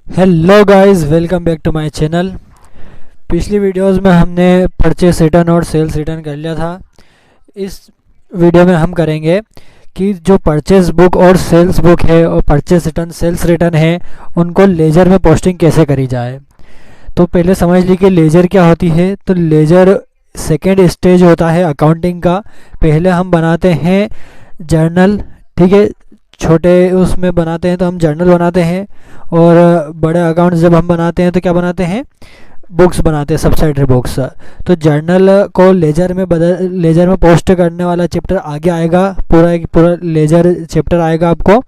Hello guys, welcome back to my channel. पिछली videos में हमने परचेस रिटर्न और सेल्स रिटर्न कर लिया था। इस वीडियो में हम करेंगे कि जो परचेस बुक और सेल्स बुक है और परचेस रिटर्न सेल्स रिटर्न है, उनको लेजर में पोस्टिंग कैसे करी जाए। तो पहले समझ ली कि लेजर क्या होती है। तो लेजर सेकेंड स्टेज होता है अकाउंटिंग का। पहले हम बनाते हैं जर्नल, ठीक है। छोटे उसमें बनाते हैं तो हम जर्नल बनाते हैं, और बड़े अकाउंट्स जब हम बनाते हैं तो क्या बनाते हैं, बुक्स बनाते हैं, सब्सिडरी बुक्स। तो जर्नल को लेजर में पोस्ट करने वाला चैप्टर आगे आएगा, पूरा एक पूरा लेजर चैप्टर आएगा आपको।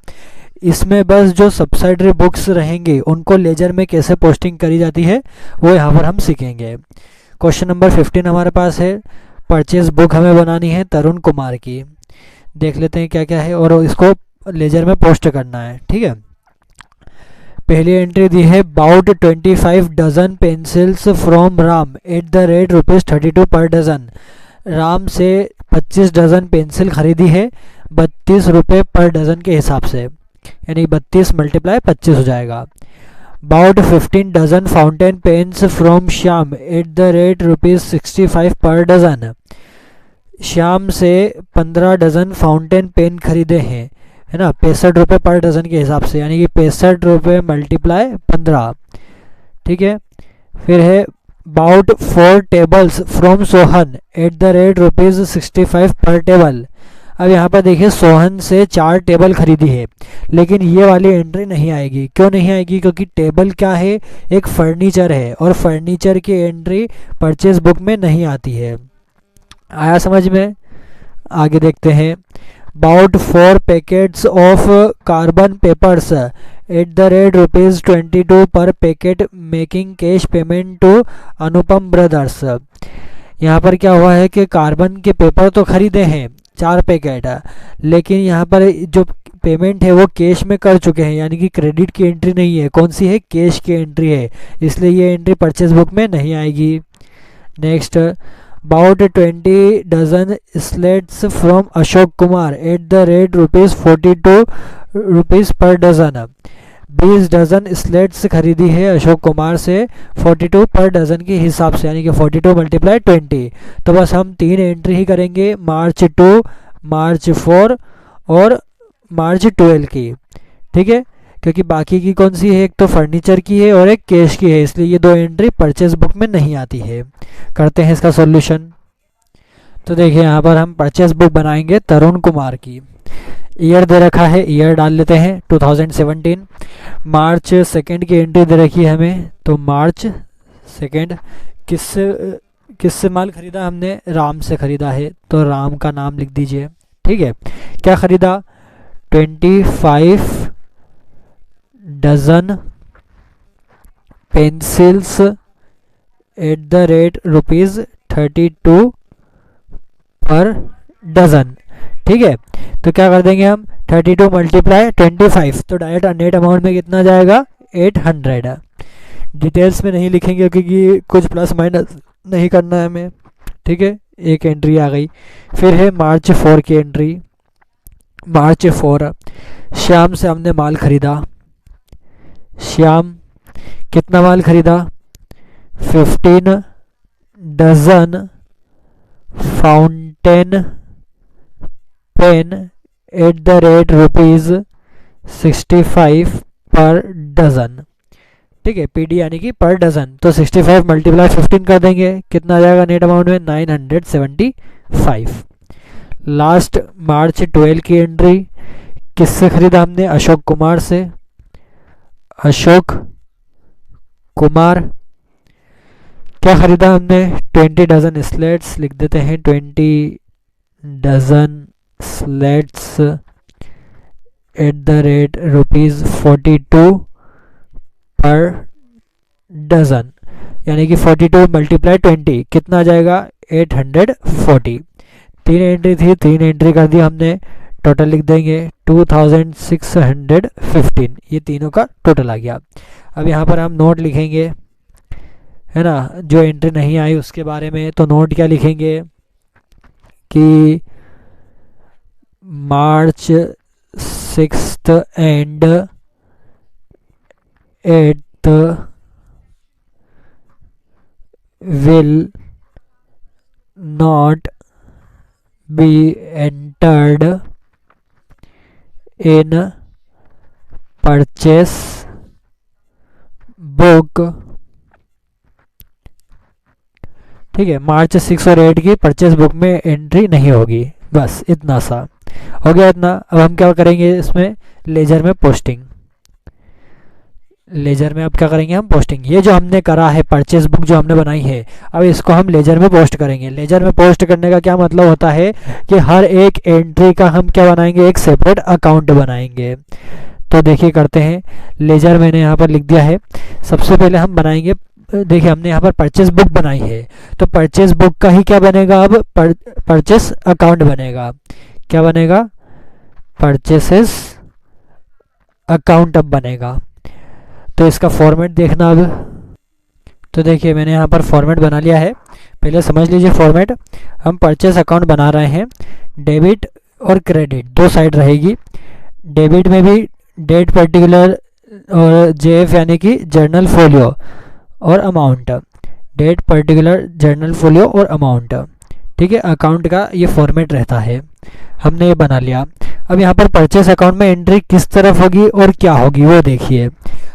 इसमें बस जो सब्सिडरी बुक्स रहेंगी उनको लेजर में कैसे पोस्टिंग करी जाती है वो यहाँ पर हम सीखेंगे। क्वेश्चन नंबर 15 हमारे पास है। परचेज बुक हमें बनानी है तरुण कुमार की। देख लेते हैं क्या क्या है और इसको लेजर में पोस्ट करना है, ठीक है। पहली एंट्री दी है, bought 25 dozen pencils from Ram at the rate ₹32 per dozen. Ram से 25 डजन पेंसिल खरीदी है 32 रुपये पर डजन के हिसाब से, यानी 32 मल्टीप्लाई 25 हो जाएगा। Bought 15 dozen fountain pens from Shyam at the rate ₹65 per dozen. Shyam से 15 डजन फाउंटेन पेन खरीदे हैं, है ना, 65 रुपये पर डजन के हिसाब से, यानी कि 65 रुपये मल्टीप्लाई 15, ठीक है। फिर है bought 4 tables from Sohan at the rate ₹65 per table. अब यहाँ पर देखिए, सोहन से 4 टेबल खरीदी है, लेकिन ये वाली एंट्री नहीं आएगी। क्यों नहीं आएगी? क्योंकि टेबल क्या है, एक फर्नीचर है, और फर्नीचर की एंट्री परचेज बुक में नहीं आती है। आया समझ में? आगे देखते हैं। Bought 4 packets of carbon papers at the rate ₹22 per packet making cash payment to Anupam Brothers. यहाँ पर क्या हुआ है कि कार्बन के पेपर तो खरीदे हैं 4 पैकेट, लेकिन यहाँ पर जो पेमेंट है वो कैश में कर चुके हैं, यानी कि क्रेडिट की एंट्री नहीं है। कौन सी है? कैश की एंट्री है, इसलिए ये एंट्री परचेज बुक में नहीं आएगी। Next, bought 20 dozen slates from Ashok Kumar at the rate ₹42 per dozen. 20 dozen slates खरीदी है अशोक कुमार से 42 पर डजन के हिसाब से, यानी कि 42 मल्टीप्लाई 20। तो बस हम 3 एंट्री ही करेंगे, मार्च 2, मार्च 4 और मार्च 12 की, ठीक है। क्योंकि बाकी की कौन सी है, एक तो फर्नीचर की है और एक कैश की है, इसलिए ये 2 एंट्री परचेज बुक में नहीं आती है। करते हैं इसका सॉल्यूशन। तो देखिए, यहाँ पर हम परचेज बुक बनाएंगे तरुण कुमार की। ईयर दे रखा है, ईयर डाल लेते हैं 2017। मार्च 2 की एंट्री दे रखी है हमें, तो मार्च 2 किससे माल खरीदा हमने? राम से खरीदा है, तो राम का नाम लिख दीजिए, ठीक है। क्या खरीदा? 25 dozen pencils at the rate ₹32 per dozen, ठीक है। तो क्या कर देंगे हम, 32 मल्टीप्लाई 25, तो डायरेक्ट नेट अमाउंट में कितना जाएगा? 800। डिटेल्स में नहीं लिखेंगे क्योंकि कुछ प्लस माइनस नहीं करना है हमें, ठीक है। एक एंट्री आ गई। फिर है मार्च 4 की एंट्री। मार्च 4, श्याम से हमने माल खरीदा। श्याम कितना माल खरीदा? 15 dozen fountain pen at the rate ₹65 per dozen, ठीक है। पीडी यानी कि पर डजन, तो 65 मल्टीप्लाई 15 कर देंगे, कितना आ जाएगा नेट अमाउंट में? 975। लास्ट मार्च 12 की एंट्री, किससे खरीदा हमने? अशोक कुमार से। अशोक कुमार क्या खरीदा हमने? 20 डजन स्लेट्स, लिख देते हैं 20 dozen slates at the rate ₹42 per dozen, यानी कि 42 मल्टीप्लाई 20 कितना आ जाएगा? 840। 3 एंट्री थी, 3 एंट्री कर दी हमने, टोटल लिख देंगे 2615। ये तीनों का टोटल आ गया। अब यहाँ पर हम नोट लिखेंगे, है ना, जो एंट्री नहीं आई उसके बारे में। तो नोट क्या लिखेंगे कि मार्च 6 and 8 will not be entered in purchase book। ठीक है, मार्च 6 और 8 की परचेस बुक में एंट्री नहीं होगी। बस इतना सा हो गया। इतना अब हम क्या करेंगे, इसमें लेजर में पोस्टिंग। लेजर में अब क्या करेंगे हम, पोस्टिंग। ये जो हमने करा है परचेस बुक जो हमने बनाई है, अब इसको हम लेजर में पोस्ट करेंगे। लेजर में पोस्ट करने का क्या मतलब होता है कि हर एक एंट्री का हम क्या बनाएंगे, एक सेपरेट अकाउंट बनाएंगे। तो देखिए करते हैं। लेजर मैंने यहाँ पर लिख दिया है। सबसे पहले हम बनाएंगे, देखिए हमने यहाँ पर परचेस बुक बनाई है, तो परचेस बुक का ही क्या बनेगा, अब परचेस अकाउंट बनेगा। क्या बनेगा, परचेसेस अकाउंट अब बनेगा। तो इसका फॉर्मेट देखना अब। तो देखिए मैंने यहाँ पर फॉर्मेट बना लिया है। पहले समझ लीजिए फॉर्मेट। हम परचेस अकाउंट बना रहे हैं, डेबिट और क्रेडिट दो साइड रहेगी। डेबिट में भी डेट पर्टिकुलर और जेएफ यानी कि जर्नल फोलियो और amount. Date particular journal folio और अमाउंट। ठीक है, अकाउंट का ये फॉर्मेट रहता है। हमने ये बना लिया। अब यहाँ पर परचेस अकाउंट में एंट्री किस तरफ होगी और क्या होगी वो देखिए।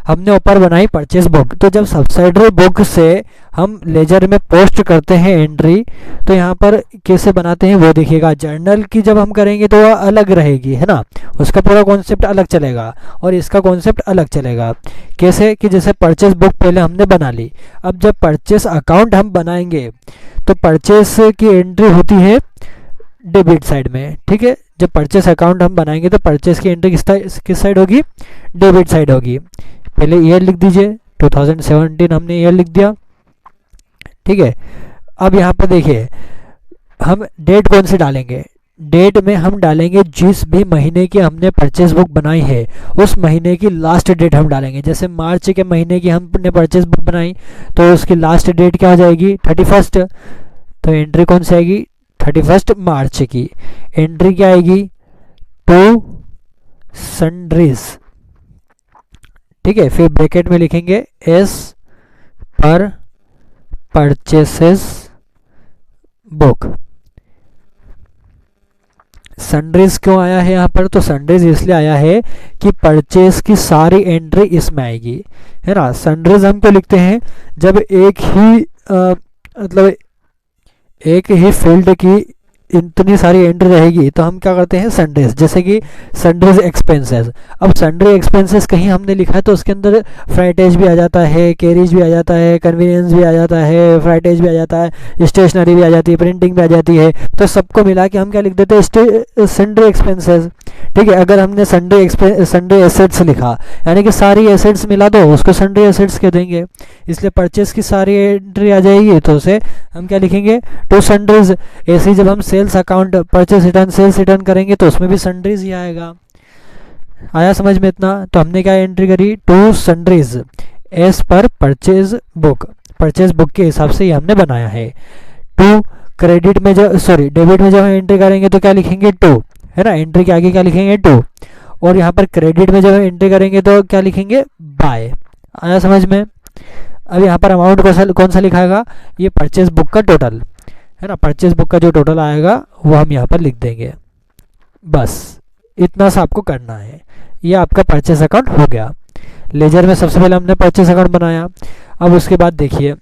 हमने ऊपर बनाई परचेस बुक, तो जब सब्सिडरी बुक से हम लेजर में पोस्ट करते हैं एंट्री, तो यहाँ पर कैसे बनाते हैं वो देखिएगा। जर्नल की जब हम करेंगे तो वह अलग रहेगी, है ना, उसका पूरा कॉन्सेप्ट अलग चलेगा और इसका कॉन्सेप्ट अलग चलेगा। कैसे कि जैसे परचेस बुक पहले हमने बना ली, अब जब परचेस अकाउंट हम बनाएंगे तो परचेस की एंट्री होती है डेबिट साइड में। ठीक है, जब परचेस अकाउंट हम बनाएंगे तो परचेस की एंट्री किस साइड होगी, डेबिट साइड होगी। पहले ईयर लिख दीजिए, 2017 हमने ईयर लिख दिया। ठीक है, अब यहाँ पर देखिए हम डेट कौन सी डालेंगे। डेट में हम डालेंगे जिस भी महीने की हमने परचेस बुक बनाई है उस महीने की लास्ट डेट हम डालेंगे। जैसे मार्च के महीने की हमने परचेस बुक बनाई तो उसकी लास्ट डेट क्या हो जाएगी, 31। तो एंट्री कौन सी आएगी, 31 मार्च की। एंट्री क्या आएगी, टू सन्ड्रीज। ठीक है, फिर ब्रैकेट में लिखेंगे एस पर परचेसेस बुक। सन्ड्रीज क्यों आया है यहाँ पर, तो सन्ड्रीज इसलिए आया है कि परचेस की सारी एंट्री इसमें आएगी, है ना। सन्ड्रीज हम क्यों लिखते हैं, जब एक ही मतलब एक ही फील्ड की इतनी सारी एंट्री रहेगी तो हम क्या करते हैं सन्ड्रीज। जैसे कि सन्ड्रीज एक्सपेंसेस। अब सन्ड्री एक्सपेंसेस कहीं हमने लिखा है तो उसके अंदर फ्राइटेज भी आ जाता है, कैरिज भी आ जाता है, कन्वीनियंस भी आ जाता है, फ्राइटेज भी आ जाता है, स्टेशनरी भी आ जाती है, प्रिंटिंग भी आ जाती है। तो सबको मिला के हम क्या लिख देते हैं, सन्ड्री एक्सपेंसेस। ठीक है, अगर हमने सन्ड्री एसेट्स लिखा यानी कि सारी एसेट्स मिला दो उसको सन्ड्री एसेट्स कह देंगे। इसलिए परचेस की सारी एंट्री आ जाएगी तो उसे हम क्या लिखेंगे, टू सन्ड्रीज। ऐसे ही जब हम sales account purchase return sales return करेंगे तो उसमें भी सन्ड्रीज ही आएगा। आया समझ में इतना। तो हमने क्या एंट्री करी, to sundries as per purchase book. Purchase book के हिसाब से ही हमने बनाया है। टू क्रेडिट में जब डेबिट में जब हम एंट्री करेंगे तो क्या लिखेंगे, टू, है ना। एंट्री के आगे क्या लिखेंगे, टू। और यहाँ पर क्रेडिट में जब हम एंट्री करेंगे तो क्या लिखेंगे, बाय। आया समझ में। अब यहाँ पर अमाउंट कौन सा लिखाएगा, ये परचेज बुक का टोटल, है ना। परचेज बुक का जो टोटल आएगा वो हम यहाँ पर लिख देंगे। बस इतना सा आपको करना है। ये आपका परचेज अकाउंट हो गया। लेजर में सबसे पहले हमने परचेज अकाउंट बनाया। अब उसके बाद देखिए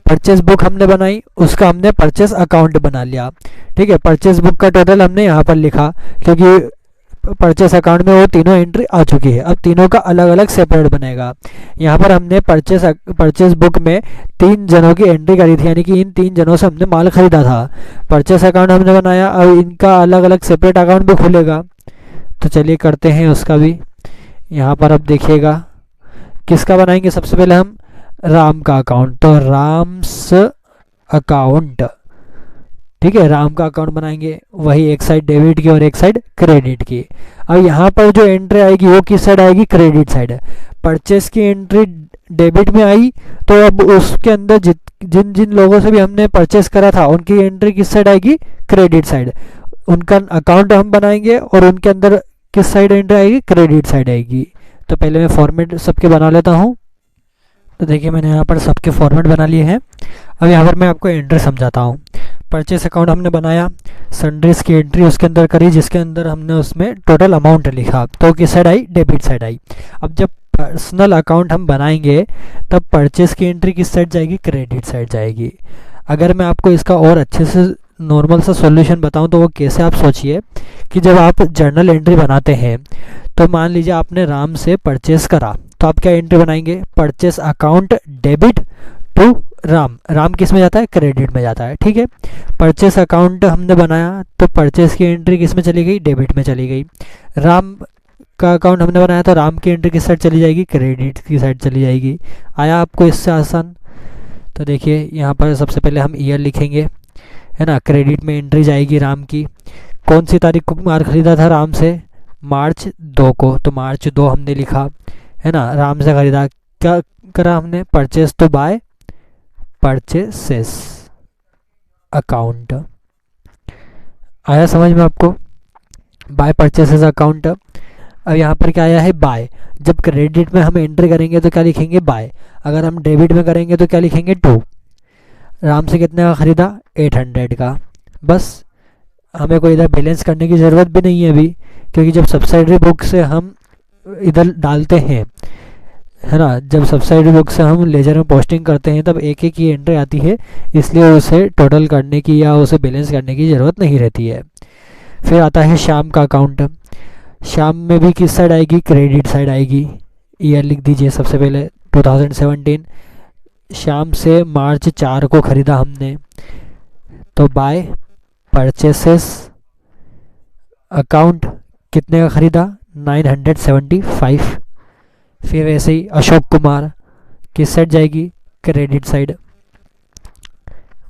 परचेज बुक हमने बनाई, उसका हमने परचेज अकाउंट बना लिया। ठीक है, परचेज बुक का टोटल हमने यहाँ पर लिखा क्योंकि परचेस अकाउंट में वो तीनों एंट्री आ चुकी है। अब तीनों का अलग अलग सेपरेट बनेगा। यहाँ पर हमने परचेस बुक में 3 जनों की एंट्री करी थी यानी कि इन 3 जनों से हमने माल खरीदा था। परचेस अकाउंट हमने बनाया, अब इनका अलग अलग सेपरेट अकाउंट भी खुलेगा। तो चलिए करते हैं उसका भी। यहाँ पर अब देखिएगा किसका बनाएंगे, सबसे पहले हम राम का अकाउंट। तो राम्स अकाउंट, ठीक है, राम का अकाउंट बनाएंगे। वही एक साइड डेबिट की और एक साइड क्रेडिट की। अब यहाँ पर जो एंट्री आएगी वो किस साइड आएगी, क्रेडिट साइड। परचेस की एंट्री डेबिट में आई तो अब उसके अंदर जिन जिन लोगों से भी हमने परचेस करा था उनकी एंट्री किस साइड आएगी, क्रेडिट साइड। उनका अकाउंट हम बनाएंगे और उनके अंदर किस साइड एंट्री आएगी, क्रेडिट साइड आएगी। तो पहले मैं फॉर्मेट सबके बना लेता हूँ। तो देखिए मैंने यहाँ पर सबके फॉर्मेट बना लिए हैं। अब यहाँ पर मैं आपको एंट्री समझाता हूँ। परचेस अकाउंट हमने बनाया, सन्ड्रीज की एंट्री उसके अंदर करी, जिसके अंदर हमने उसमें टोटल अमाउंट लिखा, तो किस side I, debit side I. अब जब पर्सनल अकाउंट हम बनाएंगे तब परचेस की एंट्री किस साइड जाएगी, क्रेडिट साइड जाएगी। अगर मैं आपको इसका और अच्छे से नॉर्मल सा सॉल्यूशन बताऊं तो वो कैसे, आप सोचिए कि जब आप जर्नल एंट्री बनाते हैं तो मान लीजिए आपने राम से परचेस करा, तो आप क्या एंट्री बनाएंगे, purchase account debit to Ram. Ram किस में जाता है, क्रेडिट में जाता है, ठीक है। परचेस अकाउंट हमने बनाया तो परचेस की एंट्री किस में चली गई, डेबिट में चली गई। राम का अकाउंट हमने बनाया तो राम की एंट्री किस साइड चली जाएगी, क्रेडिट की साइड चली जाएगी। आया आपको इससे आसान। तो देखिए यहाँ पर सबसे पहले हम ईयर लिखेंगे, है ना। क्रेडिट में एंट्री जाएगी राम की। कौन सी तारीख को माल खरीदा था राम से, मार्च 2 को, तो मार्च 2 हमने लिखा, है ना। राम से खरीदा, क्या करा हमने, परचेस तो बाय परचेसेस अकाउंट। आया समझ में आपको, बाय परचेसेस अकाउंट। अब यहाँ पर क्या आया है, बाय। जब क्रेडिट में हम एंट्री करेंगे तो क्या लिखेंगे, बाय। अगर हम डेबिट में करेंगे तो क्या लिखेंगे, टू। राम से कितने का खरीदा, 800 का। बस हमें कोई इधर बैलेंस करने की ज़रूरत भी नहीं है अभी, क्योंकि जब सब्सिडरी बुक से हम इधर डालते हैं, है ना, जब सब्सिडरी बुक से हम लेजर में पोस्टिंग करते हैं तब एक एक की एंट्री आती है, इसलिए उसे टोटल करने की या उसे बैलेंस करने की ज़रूरत नहीं रहती है। फिर आता है शाम का अकाउंट। शाम में भी किस साइड आएगी, क्रेडिट साइड आएगी। ईयर लिख दीजिए सबसे पहले 2017। शाम से मार्च 4 को ख़रीदा हमने, तो बाय परचेसेस अकाउंट कितने का ख़रीदा, 975। फिर ऐसे ही अशोक कुमार किस साइड जाएगी, क्रेडिट साइड।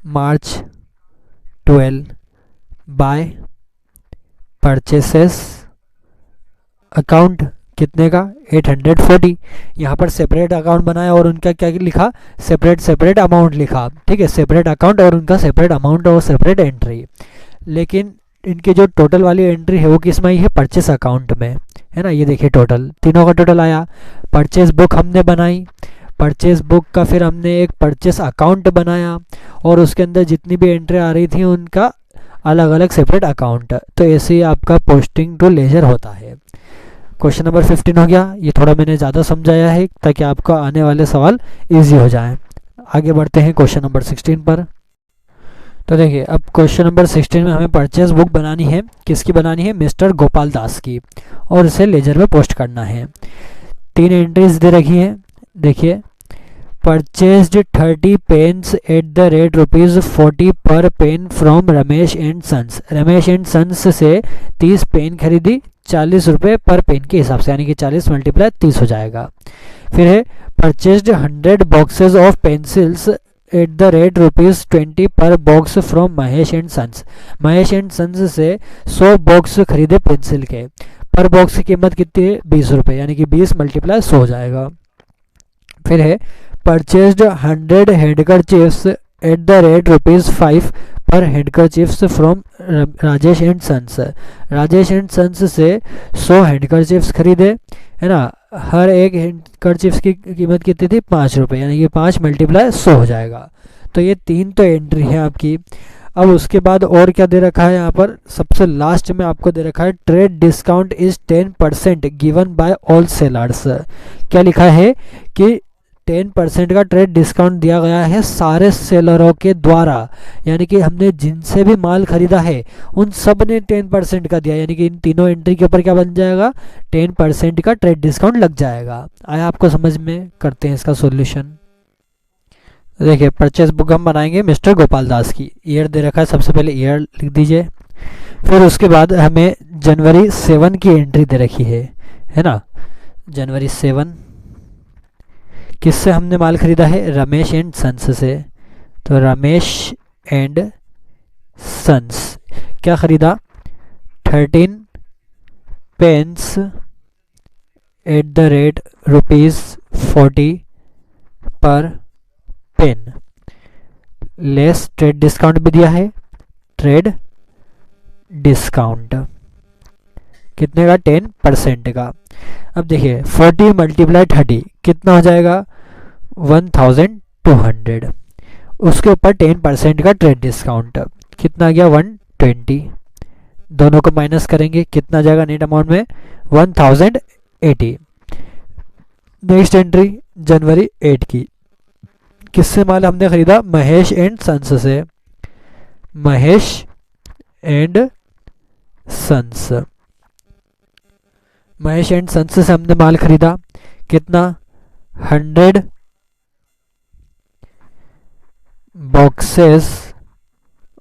मार्च 12 बाय परचेसेस अकाउंट कितने का, 840। यहाँ पर सेपरेट अकाउंट बनाया और उनका क्या लिखा, सेपरेट अमाउंट लिखा, ठीक है। सेपरेट अकाउंट और उनका सेपरेट अमाउंट और सेपरेट एंट्री। लेकिन इनकी जो टोटल वाली एंट्री है वो किस में आई है, परचेस अकाउंट में, है ना। ये देखिए टोटल, तीनों का टोटल आया। परचेस बुक हमने बनाई, परचेस बुक का फिर हमने एक परचेस अकाउंट बनाया और उसके अंदर जितनी भी एंट्री आ रही थी उनका अलग अलग सेपरेट अकाउंट। तो ऐसे ही आपका पोस्टिंग टू लेजर होता है। क्वेश्चन नंबर 15 हो गया। ये थोड़ा मैंने ज़्यादा समझाया है ताकि आपको आने वाले सवाल इजी हो जाएं। आगे बढ़ते हैं क्वेश्चन नंबर 16 पर। तो देखिए अब क्वेश्चन नंबर 16 में हमें परचेस बुक बनानी है। किसकी बनानी है, मिस्टर गोपाल दास की, और इसे लेजर में पोस्ट करना है। 3 एंट्रीज दे रखी हैं। देखिए, purchased 30 pens at the rate ₹40 per pen from Ramesh and sons. Ramesh and sons से 30 पेन खरीदी, 40 रुपये पर पेन के हिसाब से, यानी कि 40 × 30 हो जाएगा। फिर है purchased 100 boxes of pencils at the rate ₹20 per box from Mahesh and sons. Mahesh and sons से 100 बॉक्स खरीदे पेंसिल के, पर बॉक्स की कीमत कितनी है, 20 रुपये, यानी कि 20 × 100 हो जाएगा। फिर है purchased 100 handkerchiefs at the rate ₹5 per handkerchiefs from Rajesh and sons. Rajesh and sons से 100 हैंडकरचीफ्स खरीदे, है ना। हर एक हैंडकरचीफ्स की कीमत कितनी थी, 5 रुपये, यानी कि 5 × 100 हो जाएगा। तो ये 3 तो एंट्री है आपकी। अब उसके बाद और क्या दे रखा है यहाँ पर, सबसे लास्ट में आपको दे रखा है trade discount is 10% given by all sellers. क्या लिखा है कि 10% का ट्रेड डिस्काउंट दिया गया है सारे सेलरों के द्वारा, यानी कि हमने जिनसे भी माल खरीदा है उन सब ने 10% का दिया, यानी कि इन तीनों एंट्री के ऊपर क्या बन जाएगा, 10% का ट्रेड डिस्काउंट लग जाएगा। आया आपको समझ में, करते हैं इसका सॉल्यूशन। देखिए परचेस बुक हम बनाएंगे मिस्टर गोपाल दास की। ईयर दे रखा है, सबसे पहले ईयर लिख दीजिए। फिर उसके बाद हमें जनवरी 7 की एंट्री दे रखी है ना। जनवरी 7 किससे हमने माल खरीदा है, रमेश एंड सन्स से। तो रमेश एंड सन्स क्या खरीदा, 13 pens at the rate ₹40 per pen. Less trade discount भी दिया है, ट्रेड डिस्काउंट कितने का, 10% का। अब देखिए 40 × 30 कितना हो जाएगा, 1200। उसके ऊपर 10% का ट्रेड डिस्काउंट, कितना गया 120। दोनों को माइनस करेंगे, कितना जाएगा नेट अमाउंट में 1080। नेक्स्ट एंट्री जनवरी 8 की, किससे माल हमने खरीदा? महेश एंड सन्स से। Mahesh and sons, Mahesh and sons से हमने माल खरीदा, कितना? 100 boxes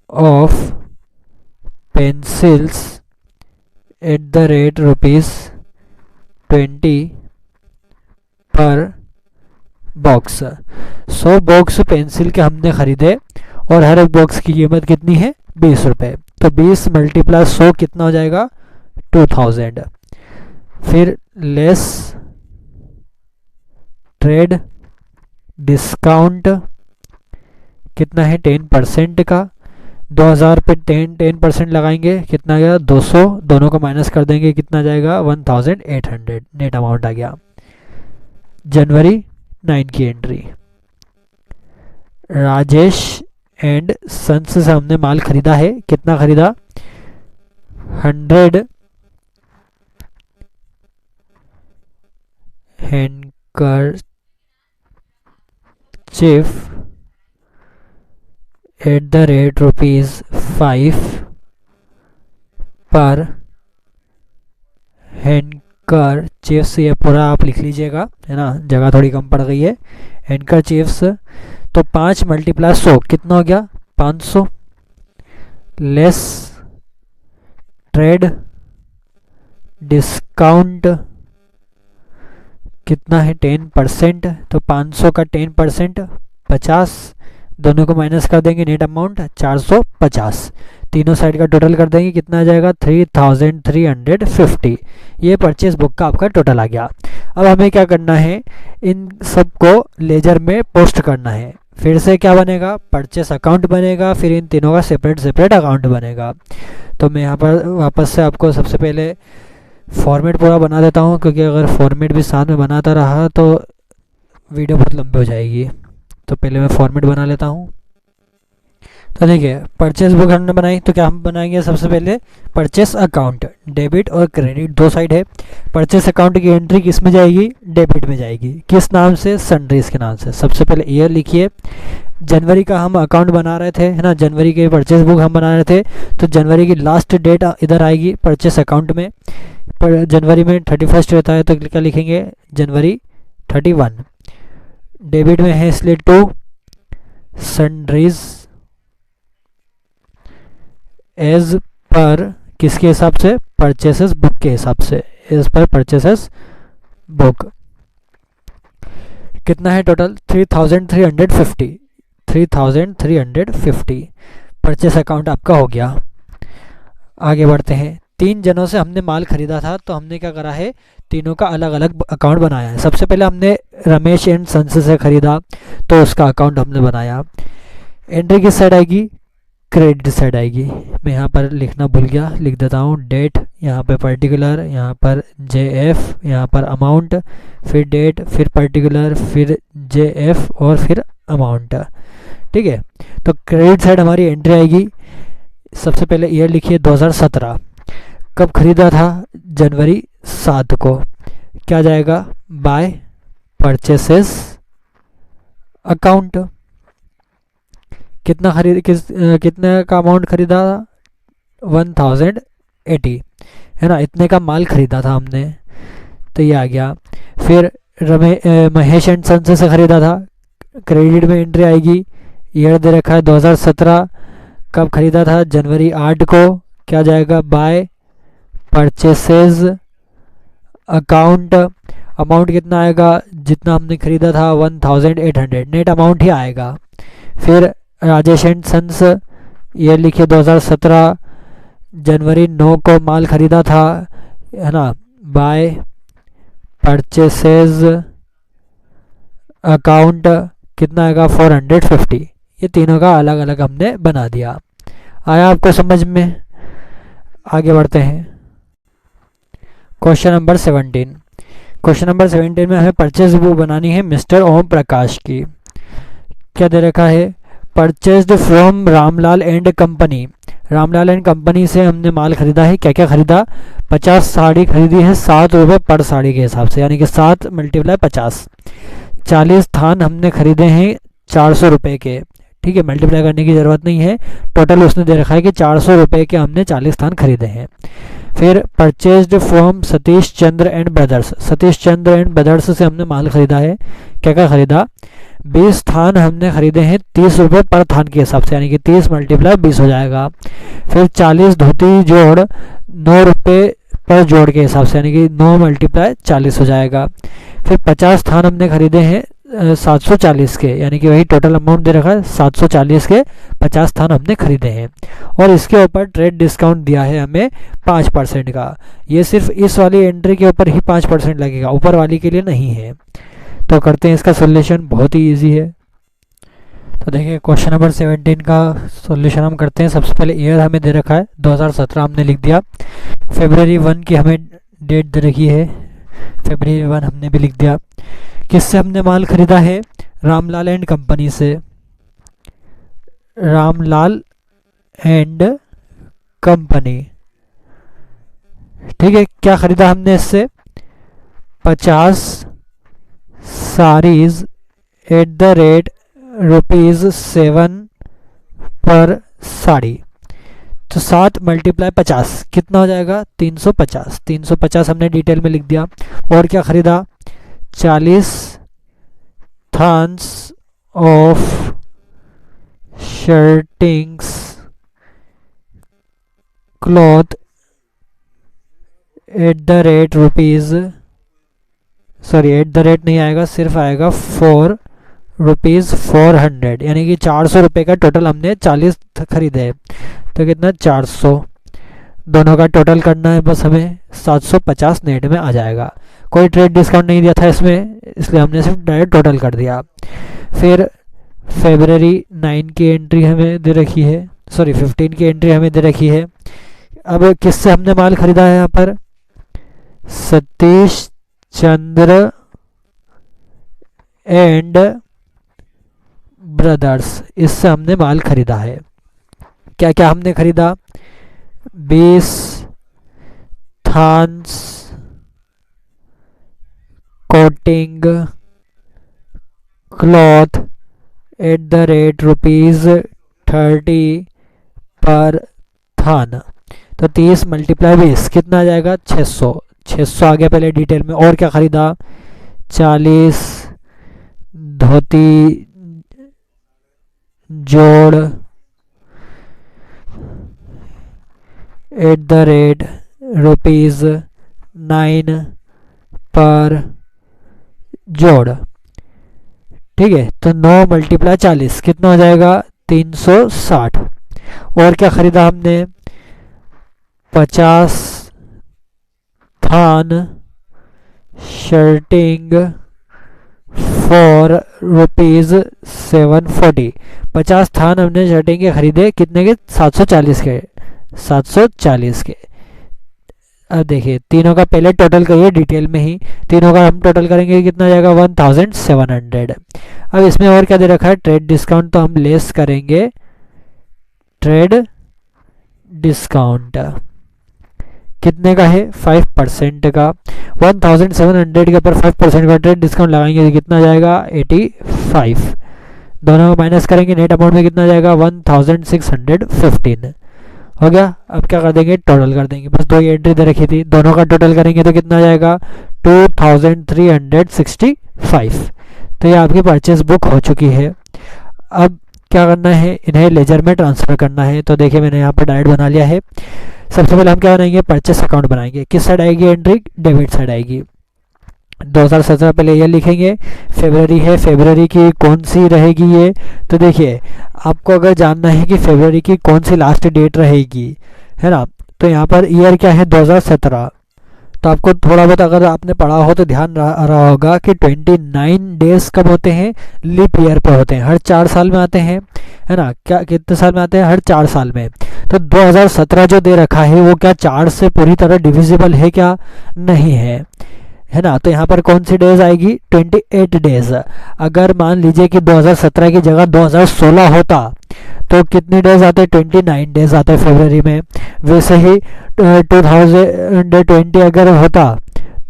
of pencils at the rate ₹20 per box. 100 box pencil के हमने खरीदे और हर एक बॉक्स की कीमत कितनी है? 20 रुपये। तो 20 मल्टीप्लाई 100 कितना हो जाएगा? 2000। फिर लेस ट्रेड डिस्काउंट कितना है? 10% का। 2000 पे 10% लगाएंगे, कितना गया? 200। दोनों को माइनस कर देंगे, कितना जाएगा? 1800। नेट अमाउंट आ गया। जनवरी 9 की एंट्री, राजेश एंड सन्स से हमने माल खरीदा है, कितना खरीदा? 100 handkerchief eight the rate ₹5 per हैंडकरचीफ्स। ये पूरा आप लिख लीजिएगा, है ना, जगह थोड़ी कम पड़ गई है। हैंडकरचीफ्स, तो 5 मल्टीप्लाई 100 कितना हो गया? 500। लेस ट्रेड डिस्काउंट कितना है? 10%। तो 500 का 10% 50। दोनों को माइनस कर देंगे, नेट अमाउंट 450। तीनों साइड का टोटल कर देंगे, कितना आ जाएगा? 3350। ये परचेज बुक का आपका टोटल आ गया। अब हमें क्या करना है? इन सबको लेजर में पोस्ट करना है। फिर से क्या बनेगा? परचेस अकाउंट बनेगा, फिर इन तीनों का सेपरेट सेपरेट अकाउंट बनेगा। तो मैं यहाँ पर वापस से आपको सबसे पहले फॉर्मेट पूरा बना देता हूँ, क्योंकि अगर फॉर्मेट भी साथ में बनाता रहा तो वीडियो बहुत लंबी हो जाएगी। तो पहले मैं फॉर्मेट बना लेता हूँ। तो देखिए, परचेस बुक हमने बनाई, तो क्या हम बनाएंगे? सबसे पहले परचेस अकाउंट, डेबिट और क्रेडिट दो साइड है। परचेस अकाउंट की एंट्री किस में जाएगी? डेबिट में जाएगी। किस नाम से? सनराइज के नाम से। सबसे पहले ईयर लिखिए। जनवरी का हम अकाउंट बना रहे थे, है ना, जनवरी के परचेस बुक हम बना रहे थे, तो जनवरी की लास्ट डेट इधर आएगी परचेस अकाउंट में। पर जनवरी में 31 रहता है, तो क्या लिखेंगे? जनवरी 31। डेबिट में है इसलिए 2 सनराइज एज पर किसके हिसाब से? परचेसेस बुक के हिसाब से। एज पर परचेसेस बुक कितना है टोटल? 3350। 3350 परचेस अकाउंट आपका हो गया। आगे बढ़ते हैं। 3 जनों से हमने माल खरीदा था, तो हमने क्या करा है? तीनों का अलग अलग अकाउंट बनाया है। सबसे पहले हमने रमेश एंड सन्स से खरीदा, तो उसका अकाउंट हमने बनाया। एंट्री किस साइड आएगी? क्रेडिट साइड आएगी। मैं यहाँ पर लिखना भूल गया, लिख देता हूँ। डेट, यहाँ पे पर्टिकुलर, यहाँ पर JF, यहाँ पर अमाउंट, फिर डेट, फिर पर्टिकुलर, फिर JF और फिर अमाउंट। ठीक है, तो क्रेडिट साइड हमारी एंट्री आएगी। सबसे पहले ईयर लिखिए 2017। कब खरीदा था? जनवरी 7 को। क्या जाएगा? By purchases account. कितना कितने का अमाउंट खरीदा? 1080, है ना, इतने का माल खरीदा था हमने, तो ये आ गया। फिर महेश एंड सन्स से खरीदा था, क्रेडिट में एंट्री आएगी। ईयर दे रखा है 2017। कब खरीदा था? जनवरी 8 को। क्या जाएगा? By purchases account. अमाउंट कितना आएगा? जितना हमने खरीदा था 1800, नेट अमाउंट ही आएगा। फिर राजेश एंड सन्स, ये लिखिए 2017। जनवरी 9 को माल खरीदा था, है ना, बाय परचेसेस अकाउंट। कितना आएगा? 450। ये तीनों का अलग अलग हमने बना दिया। आया आपको समझ में? आगे बढ़ते हैं। Question number 17। क्वेश्चन नंबर 17 में हमें परचेज बुक बनानी है मिस्टर ओम प्रकाश की। क्या दे रखा है? Purchased from Ramlal and company. Ramlal and company से हमने माल खरीदा है। क्या क्या खरीदा? 50 साड़ी खरीदी है 7 रुपये पर साड़ी के हिसाब से, यानी कि 7 × 50। 40 थान हमने खरीदे हैं 400 रुपये के। ठीक है, मल्टीप्लाई करने की ज़रूरत नहीं है, टोटल उसने दे रखा है कि 400 रुपये के हमने 40 थान खरीदे हैं। फिर purchased from Satish Chandra and brothers. Satish Chandra and brothers से हमने माल खरीदा है। क्या क्या खरीदा? 20 थान हमने खरीदे हैं 30 रुपये पर थान के हिसाब से, यानी कि 30 × 20 हो जाएगा। फिर 40 धोती जोड़ 9 रुपये पर जोड़ के हिसाब से, यानी कि 9 × 40 हो जाएगा। फिर 50 थान हमने खरीदे हैं 740 के, यानी कि वही टोटल अमाउंट दे रखा है 740 के 50 थान हमने खरीदे हैं। और इसके ऊपर ट्रेड डिस्काउंट दिया है हमें 5% का। ये सिर्फ इस वाली एंट्री के ऊपर ही 5% लगेगा, ऊपर वाली के लिए नहीं है। तो करते हैं इसका सॉल्यूशन, बहुत ही इजी है। तो देखिए क्वेश्चन नंबर 17 का सॉल्यूशन हम करते हैं। सबसे पहले ईयर हमें दे रखा है 2017 हमने लिख दिया। फरवरी 1 की हमें डेट दे रखी है, फरवरी 1 हमने भी लिख दिया। किससे हमने माल खरीदा है? रामलाल एंड कंपनी से। रामलाल एंड कंपनी, ठीक है। क्या खरीदा हमने इससे? 50 साड़ीज @7 पर साड़ी। तो 7 × 50 कितना हो जाएगा? 350। 350 हमने डिटेल में लिख दिया। और क्या खरीदा? 40 थान्स ऑफ शर्टिंग्स क्लॉथ ₹, सॉरी @ नहीं आएगा, सिर्फ आएगा ₹400, यानी कि 400 रुपये का टोटल हमने 40 खरीदे हैं। तो कितना? 400। दोनों का टोटल करना है बस हमें, 750 नेट में आ जाएगा। कोई ट्रेड डिस्काउंट नहीं दिया था इसमें, इसलिए हमने सिर्फ डायरेक्ट टोटल कर दिया। फिर फरवरी 9 की एंट्री हमें दे रखी है, सॉरी 15 की एंट्री हमें दे रखी है। अब किससे हमने माल खरीदा है? यहाँ पर सतीश चंद्र एंड ब्रदर्स, इससे हमने माल खरीदा है। क्या क्या हमने खरीदा? 20 थान्स कोटिंग क्लॉथ ₹30 पर थान। तो 30 × 20 कितना आ जाएगा? 600। 600 आ गया पहले डिटेल में। और क्या खरीदा? 40 धोती जोड़ ₹9 पर जोड़, ठीक है। तो 9 × 40 कितना हो जाएगा? 360। और क्या खरीदा हमने? 50 थान शर्टिंग ₹740। 50 थान हमने शर्टिंग के खरीदे, कितने के? 740 के। 740 के। अब देखिए तीनों का पहले टोटल करिए डिटेल में ही। तीनों का हम टोटल करेंगे, कितना जाएगा? 1700। अब इसमें और क्या दे रखा है? ट्रेड डिस्काउंट, तो हम लेस करेंगे ट्रेड डिस्काउंट। कितने का है? 5% का। 1700 के ऊपर 5% का ट्रेड डिस्काउंट लगाएंगे तो कितना जाएगा? 85। दोनों को माइनस करेंगे, नेट अमाउंट में कितना जाएगा? 1615 हो गया। अब क्या कर देंगे? टोटल कर देंगे, बस 2 एंट्री दे रखी थी, दोनों का टोटल करेंगे तो कितना जाएगा? 2365। तो ये आपकी परचेस बुक हो चुकी है। अब क्या करना है? इन्हें लेजर में ट्रांसफ़र करना है। तो देखिए मैंने यहाँ पर डायरेक्ट बना लिया है। सबसे पहले हम क्या बनाएंगे? परचेस अकाउंट बनाएंगे। किस साइड आएगी एंट्री? डेबिट साइड आएगी। 2017 पहले ये लिखेंगे। फरवरी है, फरवरी की कौन सी रहेगी ये? तो देखिए आपको अगर जानना है कि फरवरी की कौन सी लास्ट डेट रहेगी, है ना, तो यहाँ पर ईयर क्या है? 2017। तो आपको थोड़ा बहुत अगर आपने पढ़ा हो तो ध्यान रहा होगा कि 29 डेज कब होते हैं? लीप ईयर पर होते हैं, हर 4 साल में आते हैं, है ना। क्या कितने साल में आते हैं? हर 4 साल में। तो 2017 जो दे रखा है वो क्या 4 से पूरी तरह डिविजिबल है? क्या नहीं है। है ना। तो यहाँ पर कौन सी डेज आएगी, 28 डेज। अगर मान लीजिए कि 2017 की जगह 2016 होता तो कितने डेज आते, 29 डेज आते फरवरी में। वैसे ही 2020 अगर होता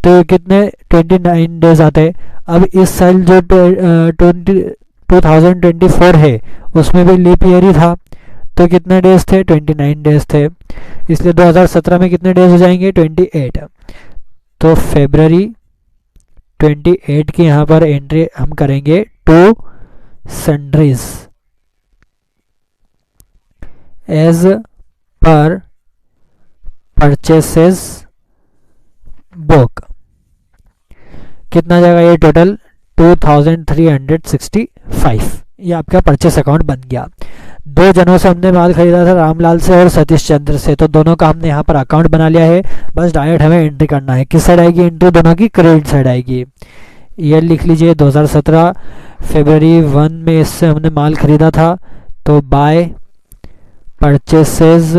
तो कितने, 29 डेज आते। अब इस साल जो 2024 है उसमें भी लीप ईयर ही था, तो कितने डेज थे, 29 डेज थे। इसलिए 2017 में कितने डेज हो जाएंगे, 28। तो फेब्रवरी 28 की यहाँ पर एंट्री हम करेंगे to sundries as per purchases book. कितना जाएगा ये टोटल, 2365। ये आपका परचेस अकाउंट बन गया। दो जनों से हमने माल खरीदा था, रामलाल से और सतीश चंद्र से, तो दोनों का हमने यहाँ पर अकाउंट बना लिया है। बस डायरेक्ट हमें एंट्री करना है। किस साइड आएगी एंट्री, दोनों की क्रेडिट साइड आएगी। ये लिख लीजिए 2017 फरवरी 1 में इससे हमने माल खरीदा था, तो बाय परचेसेस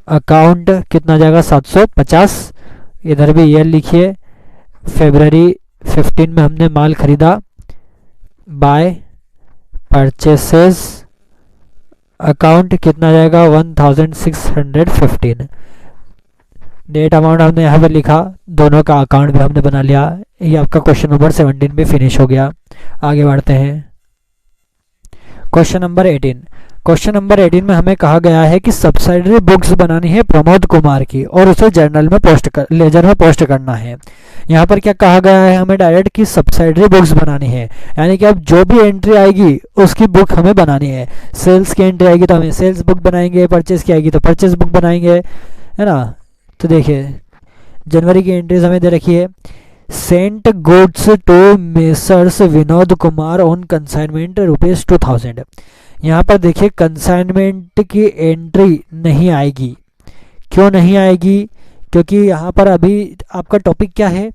अकाउंट कितना जाएगा, 750। इधर भी ये लिखिए फरवरी 15 में हमने माल खरीदा, बाय परचेसेस अकाउंट कितना जाएगा, 1615। नेट अमाउंट हमने यहाँ पे लिखा, दोनों का अकाउंट भी हमने बना लिया। ये आपका क्वेश्चन नंबर 17 भी फिनिश हो गया। आगे बढ़ते हैं क्वेश्चन नंबर 18। क्वेश्चन नंबर 18 में हमें कहा गया है कि सब्सिडरी बुक्स बनानी है प्रमोद कुमार की और उसे जर्नल में लेजर में पोस्ट करना है। यहाँ पर क्या कहा गया है, हमें डायरेक्ट की सब्सिडरी बुक्स बनानी है, यानी कि अब जो भी एंट्री आएगी उसकी बुक हमें बनानी है। सेल्स की एंट्री आएगी तो हमें सेल्स बुक बनाएंगे, परचेज की आएगी तो परचेज बुक बनाएंगे, है ना। तो देखिए जनवरी की एंट्रीज हमें दे रखी है, sent goods to messrs Vinod Kumar on consignment ₹2000। यहाँ पर देखिए कंसाइनमेंट की एंट्री नहीं आएगी। क्यों नहीं आएगी, क्योंकि यहाँ पर अभी आपका टॉपिक क्या है,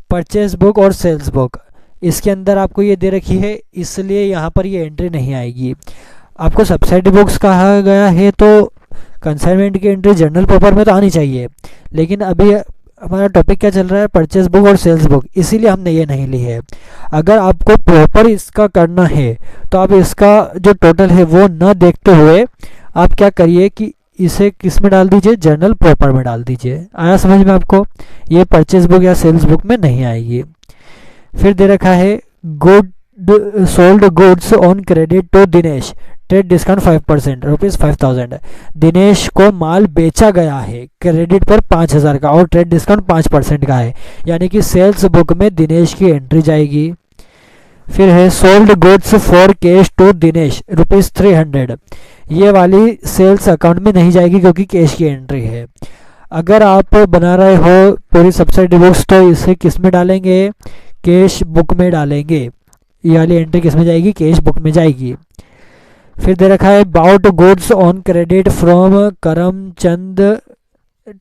परचेज बुक और सेल्स बुक। इसके अंदर आपको ये दे रखी है, इसलिए यहाँ पर ये एंट्री नहीं आएगी। आपको सब्सिडी बुक्स कहा गया है तो कंसाइनमेंट की एंट्री जर्नल पेपर में तो आनी चाहिए, लेकिन अभी हमारा टॉपिक क्या चल रहा है, परचेज बुक और सेल्स बुक, इसीलिए हमने ये नहीं ली है। अगर आपको प्रॉपर इसका करना है तो आप इसका जो टोटल है वो न देखते हुए आप क्या करिए कि इसे किस में डाल दीजिए, जर्नल प्रॉपर में डाल दीजिए। आया समझ में आपको, ये परचेज बुक या सेल्स बुक में नहीं आएगी। फिर दे रखा है good sold goods on credit to Dinesh, trade discount 5%, ₹5000। Dinesh को माल बेचा गया है क्रेडिट पर 5000 का और ट्रेड डिस्काउंट 5% का है, यानी कि सेल्स बुक में दिनेश की एंट्री जाएगी। फिर है sold goods for cash to Dinesh ₹300। ये वाली सेल्स अकाउंट में नहीं जाएगी क्योंकि कैश की एंट्री है। अगर आप बना रहे हो पूरी सब्सिडी बुक्स तो इसे किस में डालेंगे, कैश बुक में डालेंगे। ये वाली एंट्री किस में जाएगी, कैश बुक में जाएगी। फिर दे रखा है bought goods on credit from Karamchand,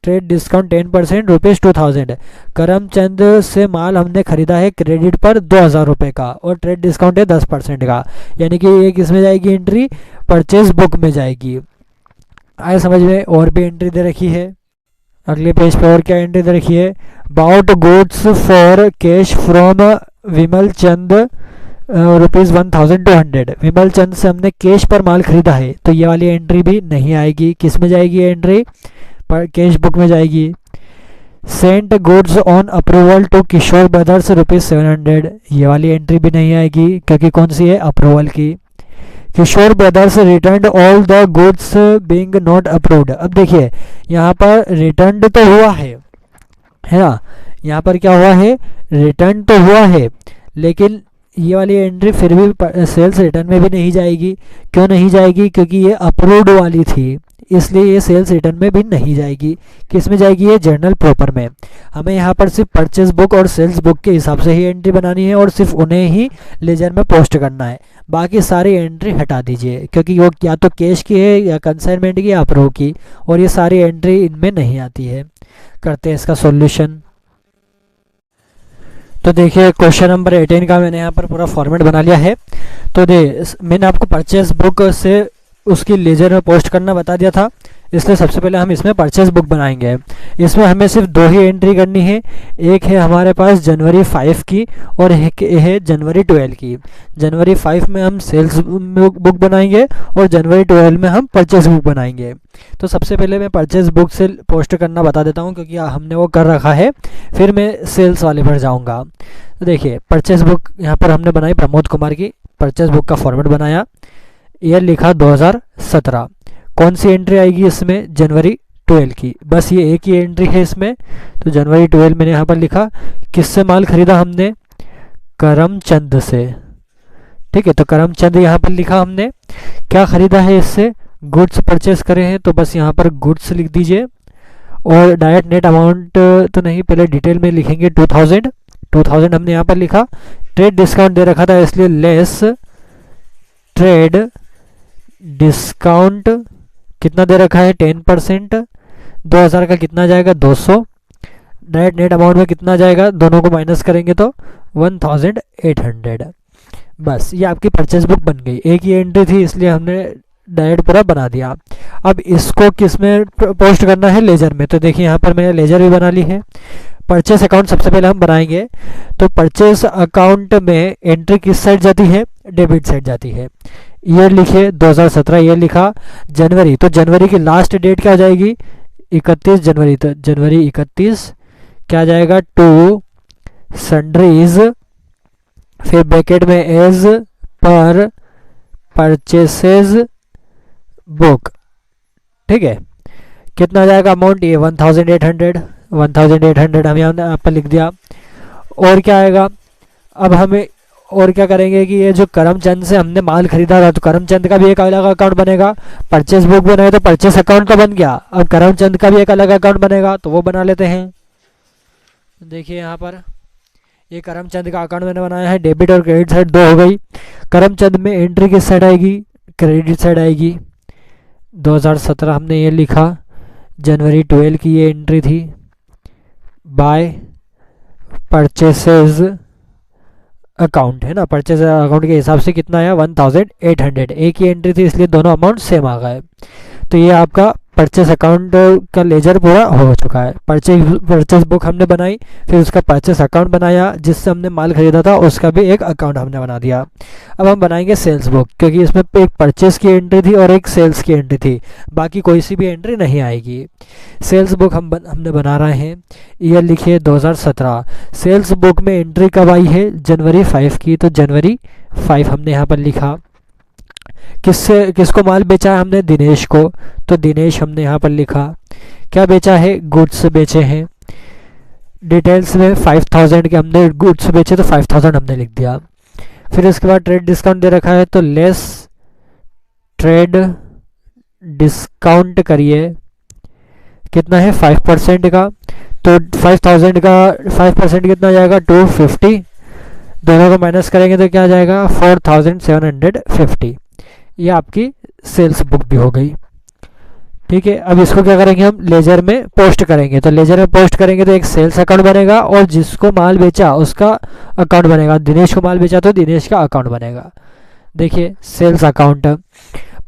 trade discount 10%, ₹2000। Karamchand से माल हमने खरीदा है क्रेडिट पर ₹2000 का और ट्रेड डिस्काउंट है 10% का, यानी कि ये किस में जाएगी एंट्री, परचेज बुक में जाएगी। आए समझ में। और भी एंट्री दे रखी है अगले पेज पे, और क्या एंट्री दे रखी है, bought goods for cash from Vimal Chand ₹1200। Vimal Chand से हमने कैश पर माल खरीदा है, तो ये वाली एंट्री भी नहीं आएगी। किस में जाएगी एंट्री, पर कैश बुक में जाएगी। Sent goods on approval to Kishore brothers ₹700, ये वाली एंट्री भी नहीं आएगी क्योंकि कौन सी है, अप्रूवल की। Kishore brothers return all the goods being not approved. अब देखिए यहाँ पर रिटर्न तो हुआ है ना, यहाँ पर क्या हुआ है, रिटर्न तो हुआ है, लेकिन ये वाली एंट्री फिर भी सेल्स रिटर्न में भी नहीं जाएगी। क्यों नहीं जाएगी, क्योंकि ये अप्रूव्ड वाली थी, इसलिए ये सेल्स रिटर्न में भी नहीं जाएगी। किस में जाएगी, ये जर्नल प्रॉपर में। हमें यहाँ पर सिर्फ परचेज बुक और सेल्स बुक के हिसाब से ही एंट्री बनानी है और सिर्फ उन्हें ही लेजर में पोस्ट करना है। बाकी सारी एंट्री हटा दीजिए क्योंकि वो या तो कैश की है या कंसाइनमेंट की या अप्रूव की, और ये सारी एंट्री इनमें नहीं आती है। करते हैं इसका सॉल्यूशन। तो देखिए क्वेश्चन नंबर 18 का मैंने यहाँ पर पूरा फॉर्मेट बना लिया है। तो मैंने आपको परचेज बुक से उसकी लेजर में पोस्ट करना बता दिया था। इसलिए सबसे पहले हम इसमें परचेज बुक बनाएंगे। इसमें हमें सिर्फ 2 ही एंट्री करनी है, एक है हमारे पास जनवरी 5 की और एक है जनवरी 12 की। जनवरी 5 में हम सेल्स बुक बनाएंगे और जनवरी 12 में हम परचेज बुक बनाएंगे। तो सबसे पहले मैं परचेज बुक से पोस्ट करना बता देता हूँ, क्योंकि हमने वो कर रखा है, फिर मैं सेल्स वाले पर जाऊँगा। तो देखिए परचेज बुक यहाँ पर हमने बनाई प्रमोद कुमार की, परचेज बुक का फॉर्मेट बनाया, ईयर लिखा 2017। कौन सी एंट्री आएगी इसमें? जनवरी 12 की। बस ये एक ही एंट्री है इसमें, तो जनवरी 12 मैंने यहाँ पर लिखा। किससे माल खरीदा हमने? करमचंद से। ठीक है, तो करमचंद यहाँ पर लिखा हमने। क्या खरीदा है इससे? गुड्स परचेस करे हैं, तो बस यहाँ पर गुड्स लिख दीजिए। और डायरेक्ट नेट अमाउंट तो नहीं, पहले डिटेल में लिखेंगे 2000 हमने यहाँ पर लिखा। ट्रेड डिस्काउंट दे रखा था इसलिए लेस ट्रेड डिस्काउंट कितना दे रखा है? 10%। 2000 का कितना जाएगा? 200। डायरेक्ट नेट अमाउंट में कितना जाएगा? दोनों को माइनस करेंगे तो 1800। बस ये आपकी परचेज बुक बन गई। एक ही एंट्री थी इसलिए हमने डायरेक्ट पूरा बना दिया। अब इसको किस में पोस्ट करना है? लेजर में। तो देखिए यहाँ पर मैंने लेजर भी बना ली है। परचेस अकाउंट सबसे पहले हम बनाएंगे। तो परचेस अकाउंट में एंट्री किस साइड जाती है? डेबिट साइड जाती है। ईयर लिखे 2017, ईयर लिखा। जनवरी, तो जनवरी की लास्ट डेट क्या हो जाएगी? 31 जनवरी। तो जनवरी 31 क्या जाएगा? टू सन्ड्रीज, फिर ब्रैकेट में एज पर परचेसेस बुक। ठीक है, कितना जाएगा अमाउंट? ये 1800 हम यहाँ पर लिख दिया। और क्या आएगा? अब हमें और क्या करेंगे कि ये जो करमचंद से हमने माल खरीदा था, तो करमचंद का भी एक अलग अकाउंट बनेगा। परचेस बुक बनाए तो परचेस अकाउंट तो बन गया, अब करमचंद का भी एक अलग अकाउंट बनेगा, तो वो बना लेते हैं। देखिए यहाँ पर ये करमचंद का अकाउंट मैंने बनाया है। डेबिट और क्रेडिट साइड दो हो गई। करमचंद में एंट्री किस साइड आएगी? क्रेडिट साइड आएगी। 2017 हमने ये लिखा। जनवरी 12 की ये एंट्री थी। बाय परचेसेस अकाउंट है ना, परचेज अकाउंट के हिसाब से कितना आया? 1800। एक ही एंट्री थी इसलिए दोनों अमाउंट सेम आ गए। तो ये आपका परचेस अकाउंट का लेजर पूरा हो चुका है। परचेस बुक हमने बनाई, फिर उसका परचेस अकाउंट बनाया, जिससे हमने माल खरीदा था उसका भी एक अकाउंट हमने बना दिया। अब हम बनाएंगे सेल्स बुक, क्योंकि इसमें एक परचेस की एंट्री थी और एक सेल्स की एंट्री थी, बाकी कोई सी भी एंट्री नहीं आएगी। सेल्स बुक हमने बना रहे हैं। ईयर लिखिए 2017। सेल्स बुक में एंट्री कब आई है? जनवरी 5 की। तो जनवरी 5 हमने यहाँ पर लिखा। किसको माल बेचा है हमने? दिनेश को, तो दिनेश हमने यहाँ पर लिखा। क्या बेचा है? गुड्स बेचे हैं। डिटेल्स में 5000 के हमने गुड्स बेचे, तो 5000 हमने लिख दिया। फिर इसके बाद ट्रेड डिस्काउंट दे रखा है, तो लेस ट्रेड डिस्काउंट करिए। कितना है? 5% का। तो 5000 का 5% कितना जाएगा? 250। दोनों को माइनस करेंगे तो क्या जाएगा? 4750। ये आपकी सेल्स बुक भी हो गई। ठीक है, अब इसको क्या करेंगे हम? लेजर में पोस्ट करेंगे। तो लेजर में पोस्ट करेंगे तो एक सेल्स अकाउंट बनेगा और जिसको माल बेचा उसका अकाउंट बनेगा। दिनेश को माल बेचा तो दिनेश का अकाउंट बनेगा। देखिए सेल्स अकाउंट।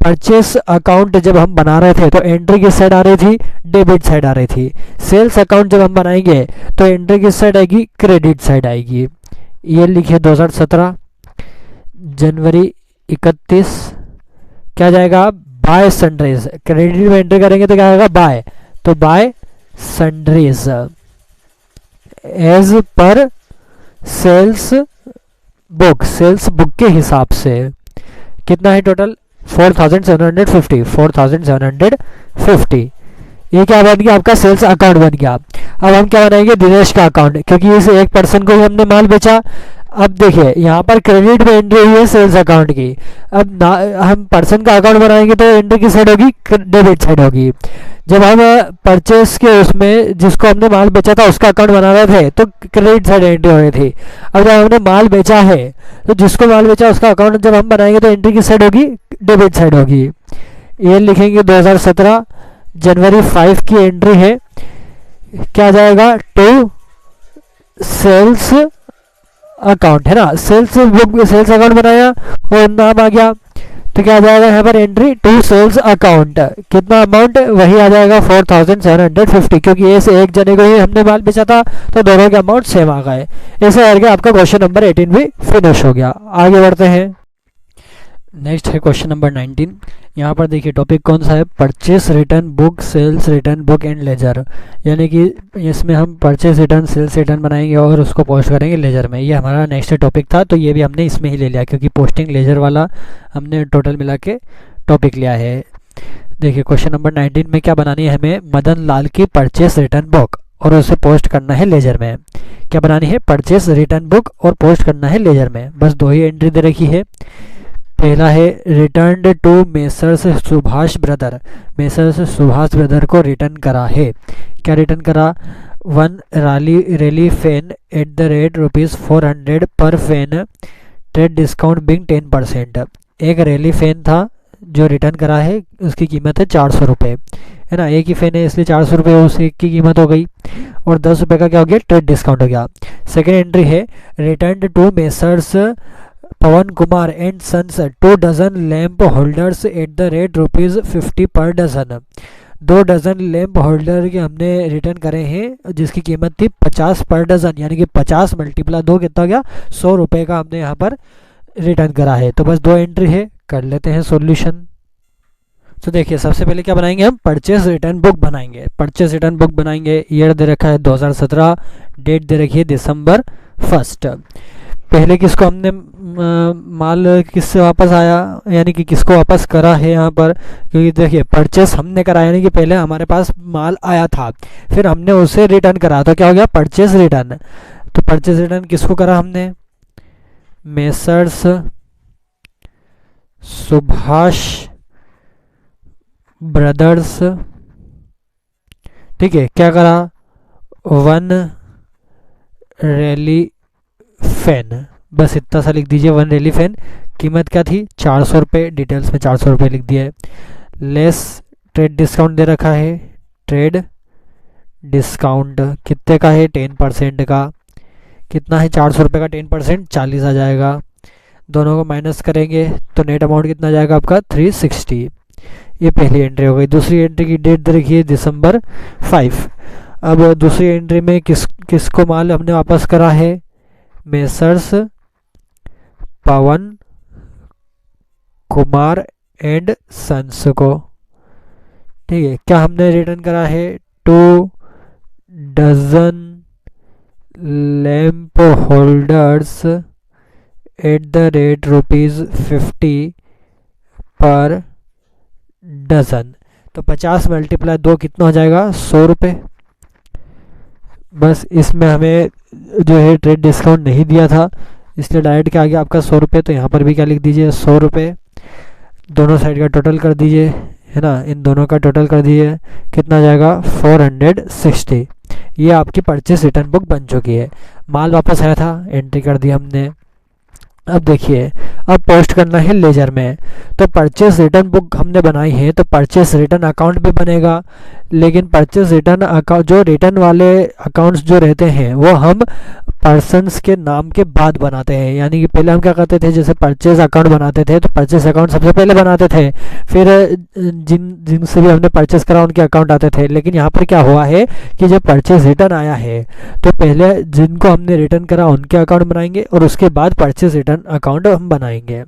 परचेस अकाउंट जब हम बना रहे थे तो एंट्री किस साइड आ रही थी? डेबिट साइड आ रही थी। सेल्स अकाउंट जब हम बनाएंगे तो एंट्री किस साइड आएगी? क्रेडिट साइड आएगी। ये लिखिए 2017। जनवरी 31 क्या जाएगा? By sundries. क्रेडिट में एंट्री करेंगे तो क्या आएगा? बाय, तो by sundries as per sales book. Sales book के हिसाब से कितना है टोटल? 4750। 4750। ये क्या बन गया? आपका सेल्स अकाउंट बन गया। अब हम क्या बनाएंगे? दिनेश का अकाउंट, क्योंकि इस एक पर्सन को ही हमने माल बेचा। अब देखिए यहाँ पर क्रेडिट में एंट्री हुई है सेल्स अकाउंट की। अब हम पर्सन का अकाउंट बनाएंगे तो एंट्री किस साइड होगी? डेबिट साइड होगी। जब हम परचेस के उसमें जिसको हमने माल बेचा था उसका अकाउंट बना रहे थे तो क्रेडिट साइड एंट्री हो रही थी। अब जब हमने माल बेचा है तो जिसको माल बेचा उसका अकाउंट जब हम बनाएंगे तो एंट्री किस साइड होगी? डेबिट साइड होगी। ये लिखेंगे 2017। जनवरी 5 की एंट्री है। क्या जाएगा? टू सेल्स अकाउंट है ना, सेल्स बुक, सेल्स अकाउंट बनाया और नाम आ गया। तो क्या आ जाएगा यहाँ पर एंट्री टू सेल्स अकाउंट, कितना अमाउंट, वही आ जाएगा 4750, क्योंकि ए से एक जने को ही हमने माल बेचा था तो दोनों के अमाउंट सेम आ गए। ऐसे करके आपका क्वेश्चन नंबर 18 भी फिनिश हो गया। आगे बढ़ते हैं, नेक्स्ट है क्वेश्चन नंबर 19। यहाँ पर देखिए टॉपिक कौन सा है, purchase return book, sales return book and ledger, यानी कि इसमें हम परचेस रिटर्न, सेल्स रिटर्न बनाएंगे और उसको पोस्ट करेंगे लेजर में। ये हमारा नेक्स्ट टॉपिक था, तो ये भी हमने इसमें ही ले लिया क्योंकि पोस्टिंग लेजर वाला हमने टोटल मिला के टॉपिक लिया है। देखिए क्वेश्चन नंबर 19 में क्या बनानी है हमें, मदन लाल की परचेस रिटर्न बुक और उसे पोस्ट करना है लेजर में। क्या बनानी है, परचेस रिटर्न बुक और पोस्ट करना है लेजर में। बस दो ही एंट्री दे रखी है। पहला है return to messrs Subhash brother, messrs Subhash brother को रिटर्न करा है। क्या रिटर्न करा, 1 rally fan at the rate ₹400 per fan, trade discount Bing 10%। एक रैली फैन था जो रिटर्न करा है, उसकी कीमत है 400 रुपये, है ना, एक ही फैन है इसलिए 400 रुपये उसकी कीमत हो गई, और 10 रुपये का क्या हो गया, ट्रेड डिस्काउंट हो गया। सेकेंड एंट्री है return to messrs Pawan Kumar and sons 2 dozen lamp holders at the rate ₹50 per dozen. 2 dozen lamp holder के हमने रिटर्न करे हैं जिसकी कीमत थी 50 पर डजन, यानी कि 50 मल्टीप्लाई 2 कितना गया, 100 रुपये का हमने यहाँ पर रिटर्न करा है। तो बस दो एंट्री है, कर लेते हैं सॉल्यूशन। तो देखिए सबसे पहले क्या बनाएंगे हम, परचेस रिटर्न बुक बनाएंगे। परचेस रिटर्न बुक बनाएंगे, ईयर दे रखा है 2017, डेट दे रखी है December 1। पहले किसको हमने माल किससे वापस आया, यानी कि किसको वापस करा है यहाँ पर, क्योंकि देखिए परचेस हमने करा यानी कि पहले हमारे पास माल आया था, फिर हमने उसे रिटर्न करा, तो क्या हो गया, परचेस रिटर्न। तो परचेस रिटर्न किसको करा हमने, मेसर्स सुभाष ब्रदर्स, ठीक है, क्या करा, 1 रैली फैन, बस इतना सा लिख दीजिए, 1 रैली फैन, कीमत क्या थी 400 रुपये, डिटेल्स में 400 रुपये लिख दिया है। लेस ट्रेड डिस्काउंट दे रखा है, ट्रेड डिस्काउंट कितने का है, 10% का, कितना है 400 रुपये का 10%, 40 आ जाएगा। दोनों को माइनस करेंगे तो नेट अमाउंट कितना जाएगा आपका 360। ये पहली एंट्री हो गई। दूसरी एंट्री की डेट दे रखी है December 5। अब दूसरी एंट्री में किसको माल हमने वापस करा है, messrs Pawan Kumar and sons को, ठीक है। क्या हमने रिटर्न करा है, 2 dozen lamp holders at the rate ₹50 per dozen. तो 50 मल्टीप्लाई 2 कितना हो जाएगा, 100 रुपये। बस इसमें हमें जो है ट्रेड डिस्काउंट नहीं दिया था, इसलिए डायरेक्ट क्या आ गया आपका 100 रुपये। तो यहाँ पर भी क्या लिख दीजिए, 100 रुपये। दोनों साइड का टोटल कर दीजिए, है ना, इन दोनों का टोटल कर दीजिए, कितना जाएगा 460। ये आपकी परचेस रिटर्न बुक बन चुकी है। माल वापस आया था, एंट्री कर दी हमने। अब देखिए, अब पोस्ट करना है लेजर में। तो परचेस रिटर्न बुक हमने बनाई है तो परचेस रिटर्न अकाउंट भी बनेगा, लेकिन परचेस रिटर्न अकाउंट, जो रिटर्न वाले अकाउंट्स जो रहते हैं वो हम पर्सन्स के नाम के बाद बनाते हैं। यानी कि पहले हम क्या करते थे, जैसे परचेस अकाउंट बनाते थे तो परचेस अकाउंट सबसे पहले बनाते थे, फिर जिनसे भी हमने परचेस करा उनके अकाउंट आते थे। लेकिन यहाँ पर क्या हुआ है कि जब परचेस रिटर्न आया है तो पहले जिनको हमने रिटर्न करा उनके अकाउंट बनाएंगे और उसके बाद परचेस रिटर्न अकाउंट हम बनाएंगे।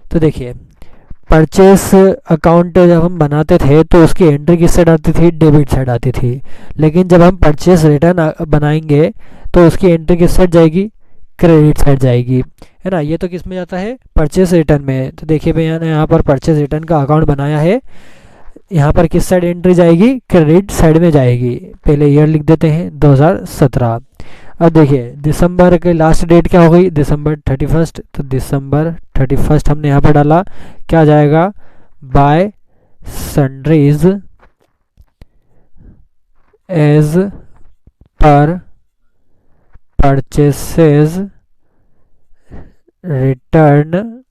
तो देखिए, परचेस अकाउंट जब हम बनाते थे तो उसकी एंट्री किस साइड आती थी, डेबिट साइड आती थी। लेकिन जब हम परचेस रिटर्न बनाएंगे तो उसकी एंट्री किस साइड जाएगी, क्रेडिट साइड जाएगी, है ना। ये तो किस में जाता है, परचेस रिटर्न में। तो देखिए भैया ने यहाँ पर परचेस रिटर्न का अकाउंट बनाया है, यहाँ पर किस साइड एंट्री जाएगी, क्रेडिट साइड में जाएगी। पहले ईयर लिख देते हैं 2017। अब देखिए दिसंबर के लास्ट डेट क्या हो गई, December 31। तो December 31 हमने यहाँ पर डाला, क्या जाएगा, by sundries as per purchases return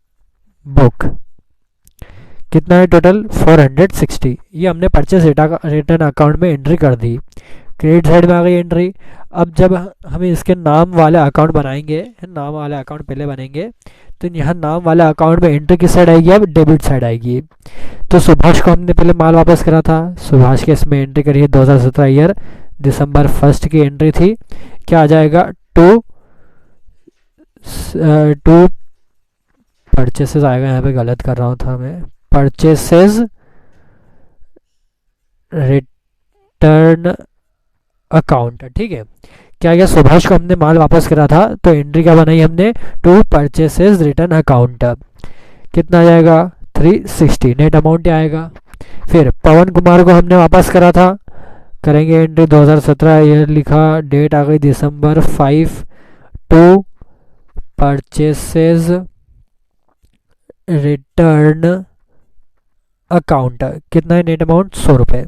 book. कितना है टोटल, 460। ये हमने परचेस रिटर्न अकाउंट में एंट्री कर दी। क्रेडिट साइड में आ गई एंट्री। अब जब हम इसके नाम वाले अकाउंट बनाएंगे, नाम वाले अकाउंट पहले बनेंगे, तो यहाँ नाम वाले अकाउंट में एंट्री किस साइड आएगी, अब डेबिट साइड आएगी। तो सुभाष को हमने पहले माल वापस करा था, सुभाष के इसमें एंट्री करी है 2017 ईयर दिसंबर 1 की एंट्री थी। क्या आ जाएगा, टू परचेसेस आएगा, यहाँ पे गलत कर रहा हूँ था मैं, परचेसेस रिटर्न अकाउंट, ठीक है। क्या गया, सुभाष को हमने माल वापस करा था तो एंट्री क्या बनाई हमने, टू परचेसेस रिटर्न अकाउंट। कितना आ जाएगा, 360 नेट अमाउंट आएगा। फिर पवन कुमार को हमने वापस करा था, करेंगे एंट्री 2017 ईयर लिखा, डेट आ गई दिसंबर 5, टू परचेसेस रिटर्न अकाउंट। कितना है नेट अमाउंट, 100 रुपये।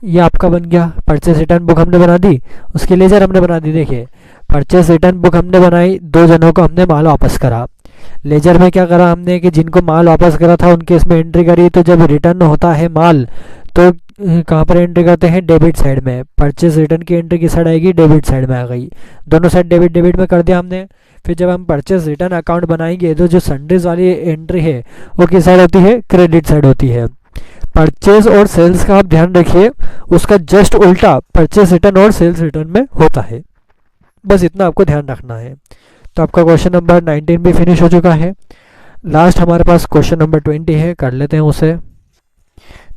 ये आपका बन गया। परचेस रिटर्न बुक हमने बना दी, उसकी लेजर हमने बना दी। देखिए परचेस रिटर्न बुक हमने बनाई, 2 जनों को हमने माल वापस करा। लेजर में क्या करा हमने कि जिनको माल वापस करा था उनके इसमें एंट्री करी। तो जब रिटर्न होता है माल तो कहाँ पर एंट्री करते हैं, डेबिट साइड में। परचेस रिटर्न की एंट्री किस साइड आएगी, डेबिट साइड में आ गई। दोनों साइड डेबिट डेबिट में कर दिया हमने। फिर जब हम परचेस रिटर्न अकाउंट बनाएंगे तो जो सन्ड्रीज वाली एंट्री है वो किस साइड होती है, क्रेडिट साइड होती है। परचेज और सेल्स का आप ध्यान रखिए, उसका जस्ट उल्टा परचेस रिटर्न और सेल्स रिटर्न में होता है। बस इतना आपको ध्यान रखना है। तो आपका क्वेश्चन नंबर 19 भी फिनिश हो चुका है। लास्ट हमारे पास क्वेश्चन नंबर 20 है, कर लेते हैं उसे।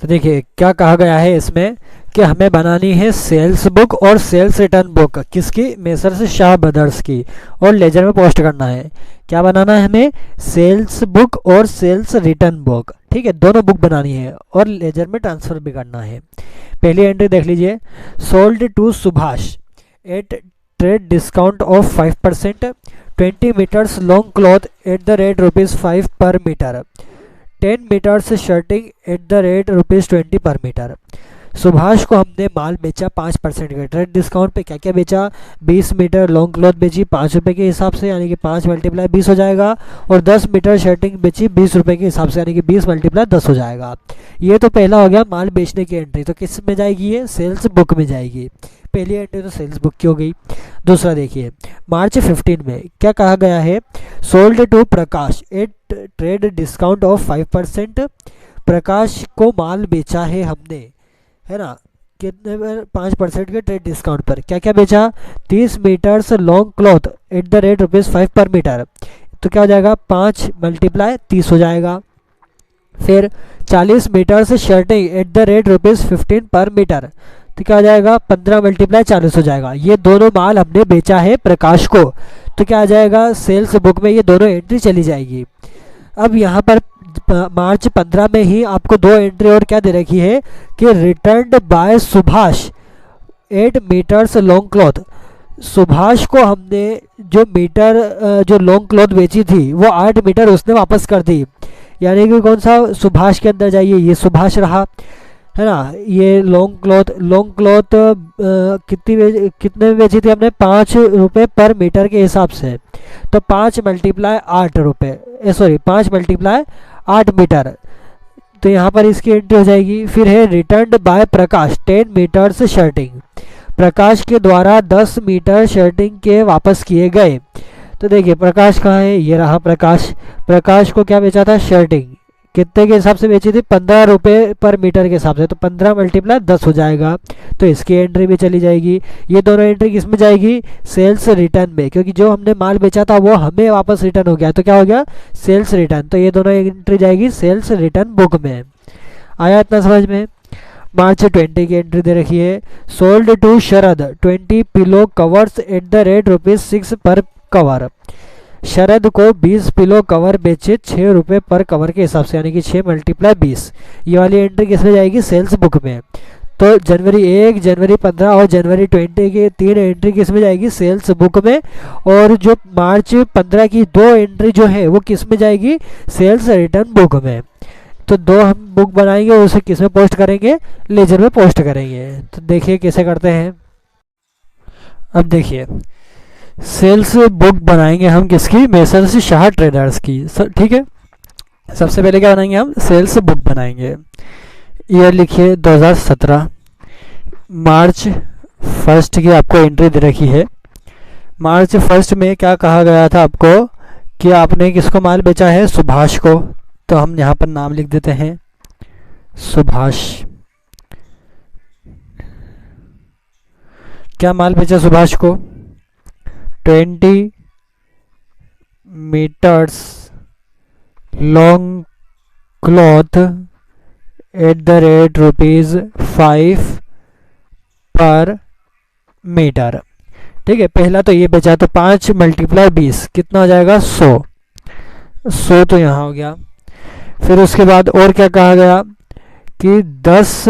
तो देखिए क्या कहा गया है इसमें कि हमें बनानी है सेल्स बुक और सेल्स रिटर्न बुक, किसकी, मेसर्स शाह ब्रदर्स की, और लेजर में पोस्ट करना है। क्या बनाना है हमें, सेल्स बुक और सेल्स रिटर्न बुक, ठीक है, दोनों बुक बनानी है और लेजर में ट्रांसफर भी करना है। पहली एंट्री देख लीजिए, sold to Subhash at trade discount of 5%, 20 metres long cloth at the rate ₹5 per metre, 10 metres shirting at the rate ₹20 per metre. Subhash को हमने माल बेचा 5% के ट्रेड डिस्काउंट पे। क्या क्या बेचा, 20 मीटर लॉन्ग क्लॉथ बेची 5 रुपये के हिसाब से, यानी कि 5 × 20 हो जाएगा, और 10 मीटर शर्टिंग बेची 20 रुपये के हिसाब से, यानी कि 20 × 10 हो जाएगा। ये तो पहला हो गया माल बेचने की एंट्री। तो किस में जाएगी, ये सेल्स बुक में जाएगी। पहली एंट्री तो सेल्स बुक की हो गई। दूसरा देखिए, मार्च 15 में क्या कहा गया है, sold to Prakash at trade discount of 5%। Prakash को माल बेचा है हमने, है ना, कितने पर, 5% के ट्रेड डिस्काउंट पर। क्या क्या बेचा, 30 metres long cloth at the rate ₹5 per metre. तो क्या हो जाएगा, 5 × 30 हो जाएगा। फिर 40 metres shirting at the rate ₹15 per metre. तो क्या हो जाएगा, 15 × 40 हो जाएगा। ये दोनों माल हमने बेचा है प्रकाश को। तो क्या आ जाएगा, सेल्स बुक में ये दोनों एंट्री चली जाएगी। अब यहाँ पर मार्च 15 में ही आपको 2 एंट्री और क्या दे रखी है कि returned by Subhash 8 metres long cloth. Subhash को हमने जो मीटर जो लॉन्ग क्लॉथ बेची थी वो 8 मीटर उसने वापस कर दी, यानी कि कौन सा, सुभाष के अंदर जाइए, ये सुभाष रहा, है ना। ये लॉन्ग क्लॉथ कितने में बेची थी हमने, 5 रुपये पर मीटर के हिसाब से। तो 5 × 8 रुपये, सॉरी 5 × 8 मीटर। तो यहाँ पर इसकी एंट्री हो जाएगी। फिर है रिटर्न्ड बाय प्रकाश 10 मीटर्स शर्टिंग। प्रकाश के द्वारा 10 मीटर शर्टिंग के वापस किए गए। तो देखिए प्रकाश कहाँ है, ये रहा प्रकाश। प्रकाश को क्या बेचा था, शर्टिंग, कितने के हिसाब से बेची थी, 15 रुपये पर मीटर के हिसाब से। तो 15 × 10 हो जाएगा। तो इसकी एंट्री भी चली जाएगी। ये दोनों एंट्री किस में जाएगी, सेल्स रिटर्न में, क्योंकि जो हमने माल बेचा था वो हमें वापस रिटर्न हो गया। तो क्या हो गया, सेल्स रिटर्न। तो ये दोनों एंट्री जाएगी सेल्स रिटर्न बुक में। आया इतना समझ में। मार्च 20 की एंट्री दे रखी है, sold to Sharad 20 pillow covers at the rate ₹6 per cover. शरद को 20 पिलो कवर बेचे 6 रुपये पर कवर के हिसाब से, यानी कि 6 × 20। ये वाली एंट्री किस में जाएगी, सेल्स बुक में। तो जनवरी 1, जनवरी 15 और जनवरी 20 की 3 एंट्री किस में जाएगी, सेल्स बुक में। और जो मार्च 15 की 2 एंट्री जो है वो किस में जाएगी, सेल्स रिटर्न बुक में। तो 2 हम बुक बनाएंगे, उसे किस में पोस्ट करेंगे, लेजर में पोस्ट करेंगे। तो देखिए कैसे करते हैं। अब देखिए सेल्स बुक बनाएंगे हम किसकी, मेसर्स शाह ट्रेडर्स की, ठीक है। सबसे पहले क्या बनाएंगे हम, सेल्स बुक बनाएंगे। ईयर लिखिए 2017, मार्च फर्स्ट की आपको एंट्री दे रखी है। मार्च फर्स्ट में क्या कहा गया था आपको कि आपने किसको माल बेचा है, सुभाष को। तो हम यहाँ पर नाम लिख देते हैं सुभाष। क्या माल बेचा सुभाष को, 20 metres long cloth at the rate ₹5 per metre. ठीक है, पहला तो ये बचा, तो 5 × 20 कितना हो जाएगा, 100 तो यहाँ हो गया। फिर उसके बाद और क्या कहा गया कि 10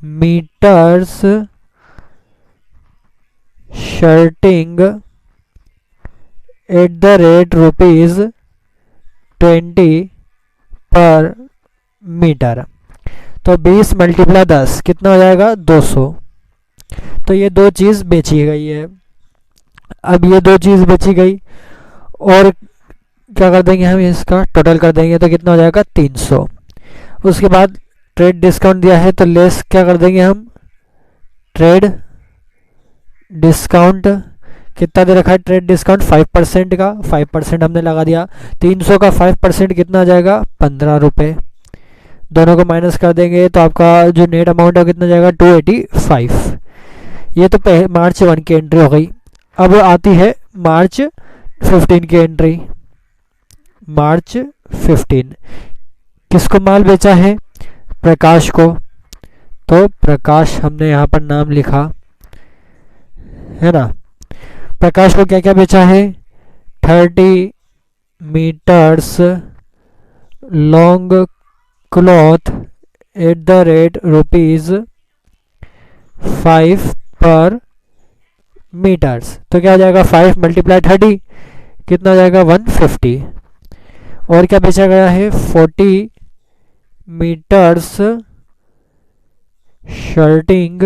metres shirting at the rate ₹20 per metre. तो 20 × 10 कितना हो जाएगा, 200। तो ये दो चीज़ बेची गई है। अब ये दो चीज़ बेची गई और क्या कर देंगे हम, इसका टोटल कर देंगे तो कितना हो जाएगा, 300। उसके बाद ट्रेड डिस्काउंट दिया है तो लेस क्या कर देंगे हम, ट्रेड डिस्काउंट कितना दे रखा है, ट्रेड डिस्काउंट 5% का, 5% हमने लगा दिया। 300 का 5% कितना आ जाएगा, 15 रुपये। दोनों को माइनस कर देंगे तो आपका जो नेट अमाउंट है कितना जाएगा, 285। ये तो मार्च 1 की एंट्री हो गई। अब आती है मार्च 15 की एंट्री। मार्च 15 किसको माल बेचा है, प्रकाश को। तो प्रकाश हमने यहाँ पर नाम लिखा है ना। प्रकाश को क्या क्या बेचा है, 30 metres long cloth at the rate ₹5 per metres. तो क्या हो जाएगा, 5 × 30 कितना हो जाएगा, 150। और क्या बेचा गया है, 40 metres shirting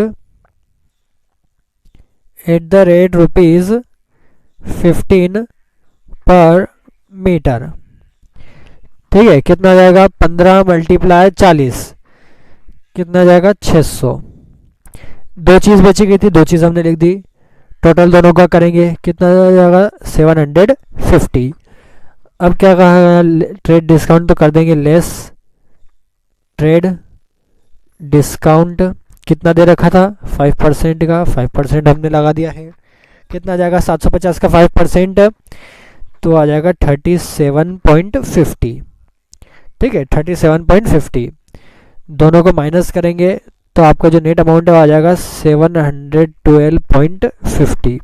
at the rate ₹15 per metre. ठीक है, कितना आ जाएगा, 15 × 40 कितना आ जाएगा, 600। दो चीज़ बची गई थी, दो चीज़ हमने लिख दी। टोटल दोनों का करेंगे कितना आ जाएगा, 750। अब क्या कहा, ट्रेड डिस्काउंट तो कर देंगे लेस। ट्रेड डिस्काउंट कितना दे रखा था, 5% का, 5% हमने लगा दिया है। कितना आ जाएगा, 750 का 5% तो आ जाएगा 37.50। ठीक है, 37.50। दोनों को माइनस करेंगे तो आपका जो नेट अमाउंट है वो आ जाएगा 712.50।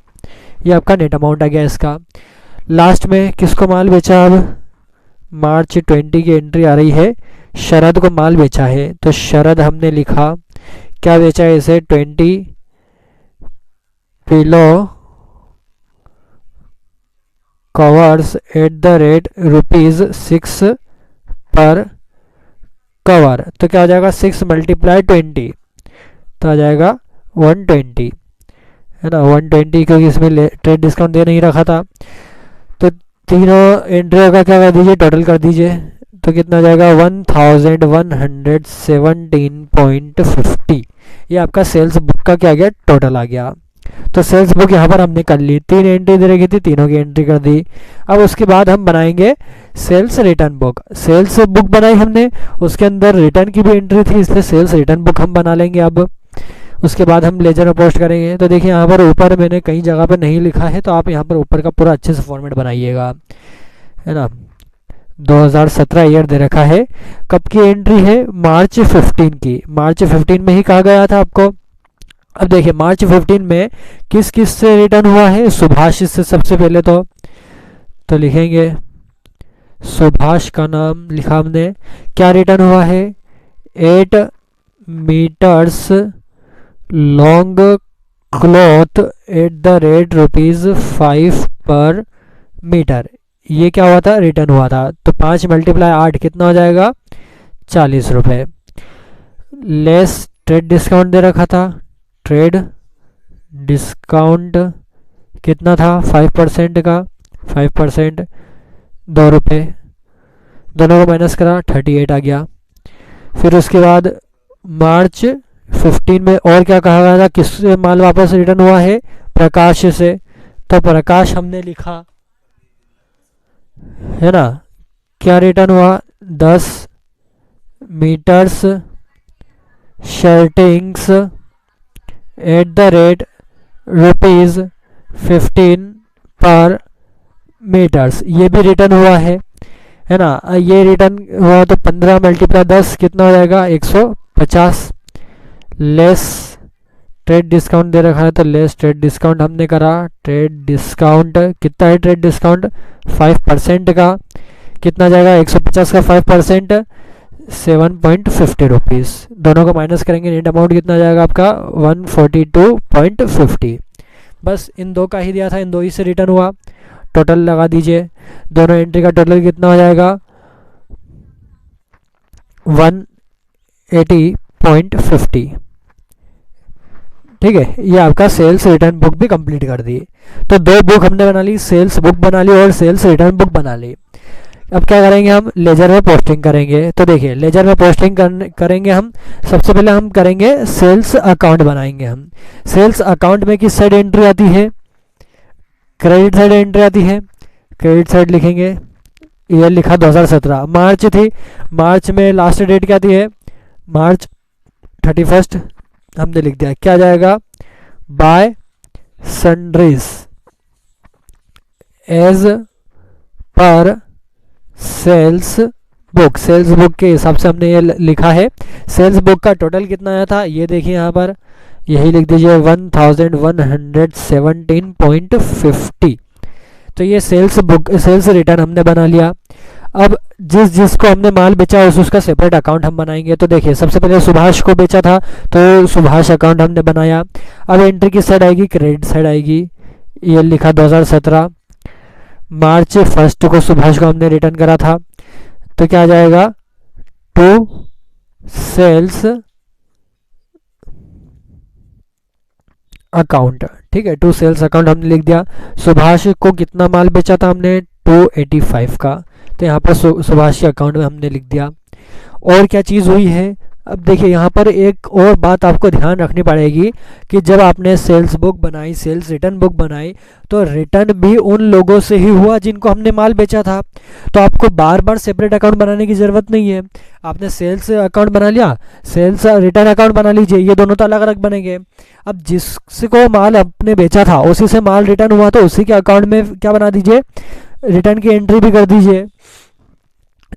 ये आपका नेट अमाउंट आ गया इसका। लास्ट में किसको माल बेचा, अब मार्च 20 की एंट्री आ रही है, शरद को माल बेचा है। तो शरद हमने लिखा, क्या बेचा है इसे, 20 pillow covers at the rate ₹6 per cover. तो क्या हो जाएगा, 6 × 20 तो आ जाएगा 120 है ना, 120 क्योंकि इसमें ट्रेड डिस्काउंट दे नहीं रखा था। तो तीनों एंट्रियों का क्या कर दीजिए, टोटल कर दीजिए तो कितना आ जाएगा, 1117.50। ये आपका सेल्स बुक का क्या गया, टोटल आ गया। तो सेल्स बुक यहाँ पर हमने कर ली, 3 एंट्री दे रखी थी, तीनों की एंट्री कर दी। अब उसके बाद हम बनाएंगे sales return book. Sales book बनाई हमने, उसके अंदर रिटर्न की भी एंट्री थी, इसलिए सेल्स रिटर्न बुक हम बना लेंगे। अब उसके बाद हम लेजर में पोस्ट करेंगे। तो देखिए यहाँ पर ऊपर मैंने कई जगह पर नहीं लिखा है, तो आप यहाँ पर ऊपर का पूरा अच्छे से फॉर्मेट बनाइएगा, है ना। 2017 ईयर दे रखा है। कब की एंट्री है, मार्च 15 की। मार्च 15 में ही कहा गया था आपको। अब देखिए मार्च 15 में किस किस से रिटर्न हुआ है, सुभाष से सबसे पहले तो लिखेंगे सुभाष का नाम लिखा हमने। क्या रिटर्न हुआ है, 8 metres long cloth at the rate ₹5 per metre. ये क्या हुआ था, रिटर्न हुआ था। तो 5 × 8 कितना हो जाएगा, 40 रुपये। लेस ट्रेड डिस्काउंट दे रखा था, ट्रेड डिस्काउंट कितना था, 5% का, 5% 2 रुपये। दोनों को माइनस करा, 38 आ गया। फिर उसके बाद मार्च 15 में और क्या कहा गया था, किससे माल वापस रिटर्न हुआ है, प्रकाश से। तो प्रकाश हमने लिखा है ना, क्या रिटर्न हुआ, 10 metres shirtings at the rate ₹15 per metres, ये भी रिटर्न हुआ है ना। ये रिटर्न हुआ तो 15 × 10 कितना हो जाएगा, 150। लेस ट्रेड डिस्काउंट दे रखा है तो लेस ट्रेड डिस्काउंट हमने करा। ट्रेड डिस्काउंट कितना है, ट्रेड डिस्काउंट 5% का, कितना जाएगा, 150 का 5%, 7.50 रुपीज़। दोनों को माइनस करेंगे, नेट अमाउंट कितना जाएगा आपका, 142.50। बस इन दो का ही दिया था, इन दो ही से रिटर्न हुआ। टोटल लगा दीजिए, दोनों एंट्री का टोटल कितना हो जाएगा, 180.50। ठीक है, ये आपका सेल्स रिटर्न बुक भी कंप्लीट कर दी। तो दो बुक हमने बना ली, सेल्स बुक बना ली और सेल्स रिटर्न बुक बना ली। अब क्या करेंगे, हम लेजर में पोस्टिंग करेंगे। तो देखिए लेजर में पोस्टिंग करेंगे हम, सबसे पहले हम करेंगे सेल्स अकाउंट बनाएंगे हम। सेल्स अकाउंट में किस साइड एंट्री आती है, क्रेडिट साइड एंट्री आती है। क्रेडिट साइड लिखेंगे, ईयर लिखा 2017, मार्च थी, मार्च में लास्ट डेट क्या आती है, मार्च 31 हमने लिख दिया। क्या जाएगा, by sundries as per sales book. Sales book के हिसाब से हमने ये लिखा है। सेल्स बुक का टोटल कितना आया था, ये देखिए यहाँ पर, यही लिख दीजिए 1117.50। तो ये सेल्स बुक, सेल्स रिटर्न हमने बना लिया। अब जिसको हमने माल बेचा उसका सेपरेट अकाउंट हम बनाएंगे। तो देखिए सबसे पहले सुभाष को बेचा था तो सुभाष अकाउंट हमने बनाया। अब एंट्री किस साइड आएगी, क्रेडिट साइड आएगी। ये लिखा 2017, मार्च 1 को सुभाष को हमने रिटर्न करा था। तो क्या आ जाएगा, टू सेल्स अकाउंट। ठीक है, टू सेल्स अकाउंट हमने लिख दिया। सुभाष को कितना माल बेचा था हमने, 285 का। तो यहाँ पर सुभाष के अकाउंट में हमने लिख दिया। और क्या चीज़ हुई है, अब देखिए यहाँ पर एक और बात आपको ध्यान रखनी पड़ेगी कि जब आपने सेल्स बुक बनाई, सेल्स रिटर्न बुक बनाई, तो रिटर्न भी उन लोगों से ही हुआ जिनको हमने माल बेचा था। तो आपको बार बार सेपरेट अकाउंट बनाने की ज़रूरत नहीं है। आपने सेल्स अकाउंट बना लिया, सेल्स रिटर्न अकाउंट बना लीजिए, ये दोनों तो अलग अलग बनेंगे। अब जिसको माल आपने बेचा था उसी से माल रिटर्न हुआ तो उसी के अकाउंट में क्या बना दीजिए, रिटर्न की एंट्री भी कर दीजिए।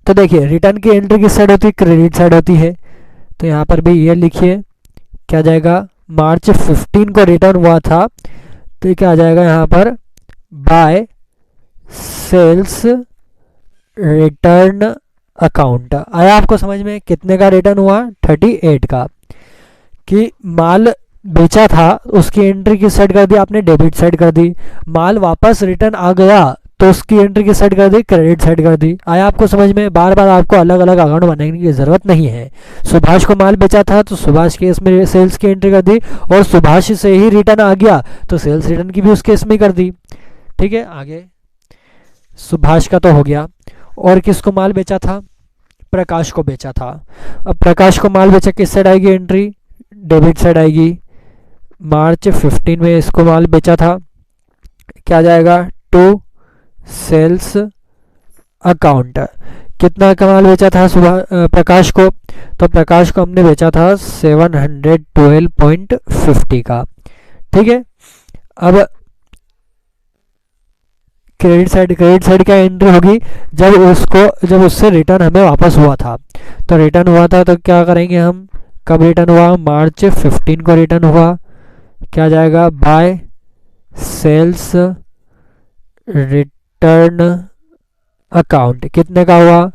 तो देखिए रिटर्न की एंट्री किस साइड होती है, क्रेडिट साइड होती है। तो यहाँ पर भी ये लिखिए, क्या जाएगा, मार्च 15 को रिटर्न हुआ था तो क्या आ जाएगा यहाँ पर, बाय सेल्स रिटर्न अकाउंट। आया आपको समझ में, कितने का रिटर्न हुआ, 38 का। कि माल बेचा था उसकी एंट्री किस साइड कर दी आपने, डेबिट साइड कर दी। माल वापस रिटर्न आ गया तो उसकी एंट्री किस साइड कर दी, क्रेडिट साइड कर दी। आया आपको समझ में, बार बार आपको अलग अलग अकाउंट बनाने की ज़रूरत नहीं है। सुभाष को माल बेचा था तो सुभाष के इसमें सेल्स की एंट्री कर दी, और सुभाष से ही रिटर्न आ गया तो सेल्स रिटर्न की भी उसके इसमें कर दी। ठीक है, आगे सुभाष का तो हो गया। और किसको माल बेचा था, प्रकाश को बेचा था। अब प्रकाश को माल बेचा, किस साइड आएगी एंट्री, डेबिट साइड आएगी। मार्च 15 में इसको माल बेचा था, क्या जाएगा, टू सेल्स अकाउंट। कितना का माल बेचा था प्रकाश को, तो प्रकाश को हमने बेचा था 712.50 का। ठीक है, अब क्रेडिट साइड क्या एंट्री होगी, जब उससे रिटर्न हमें वापस हुआ था। तो रिटर्न हुआ था तो क्या करेंगे हम, कब रिटर्न हुआ, मार्च 15 को रिटर्न हुआ। क्या जाएगा, बाय सेल्स रिटर्न अकाउंट। कितने का हुआ,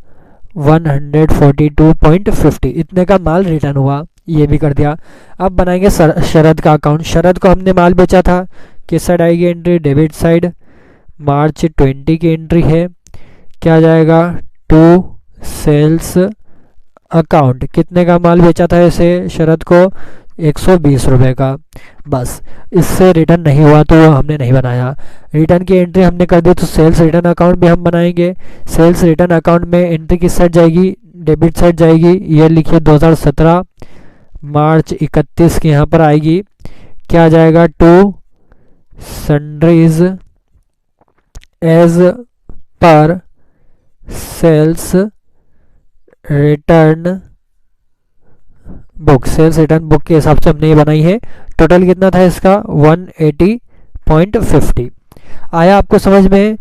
142.50, इतने का माल रिटर्न हुआ। ये भी कर दिया। अब बनाएंगे शरद का अकाउंट। शरद को हमने माल बेचा था, किस साइड आएगी एंट्री, डेबिट साइड। मार्च 20 की एंट्री है, क्या जाएगा, टू सेल्स अकाउंट। कितने का माल बेचा था इसे, शरद को, 120 रुपये का। बस इससे रिटर्न नहीं हुआ तो हमने नहीं बनाया। रिटर्न की एंट्री हमने कर दी तो सेल्स रिटर्न अकाउंट भी हम बनाएंगे। सेल्स रिटर्न अकाउंट में एंट्री किस साइड जाएगी, डेबिट साइड जाएगी। ये लिखिए 2017, मार्च 31 की यहाँ पर आएगी, क्या आ जाएगा, to sundries as per sales return book. Sales return book के हिसाब से हमने ये बनाई है। टोटल कितना था इसका, 180.50। आया आपको समझ में।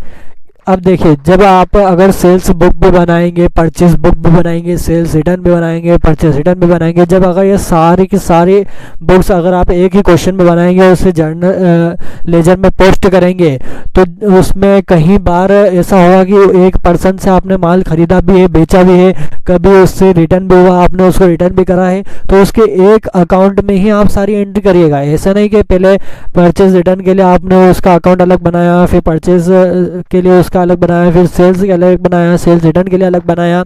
अब देखिए, जब आप अगर सेल्स बुक भी बनाएंगे, परचेज बुक भी बनाएंगे, सेल्स रिटर्न भी बनाएंगे, परचेज रिटर्न भी बनाएंगे, जब अगर ये सारी की सारी बुक्स अगर आप एक ही क्वेश्चन में बनाएंगे और उसे जर्नल लेजर में पोस्ट करेंगे, तो उसमें कहीं बार ऐसा होगा कि एक पर्सन से आपने माल खरीदा भी है, बेचा भी है, कभी उससे रिटर्न भी हुआ, आपने उसको रिटर्न भी करा है, तो उसके एक अकाउंट में ही आप सारी एंट्री करिएगा। ऐसा नहीं कि पहले परचेज रिटर्न के लिए आपने उसका अकाउंट अलग बनाया, फिर परचेज के लिए उसका अलग बनाया, फिर सेल्स के अलग बनाया, सेल्स रिटर्न के लिए अलग बनाया।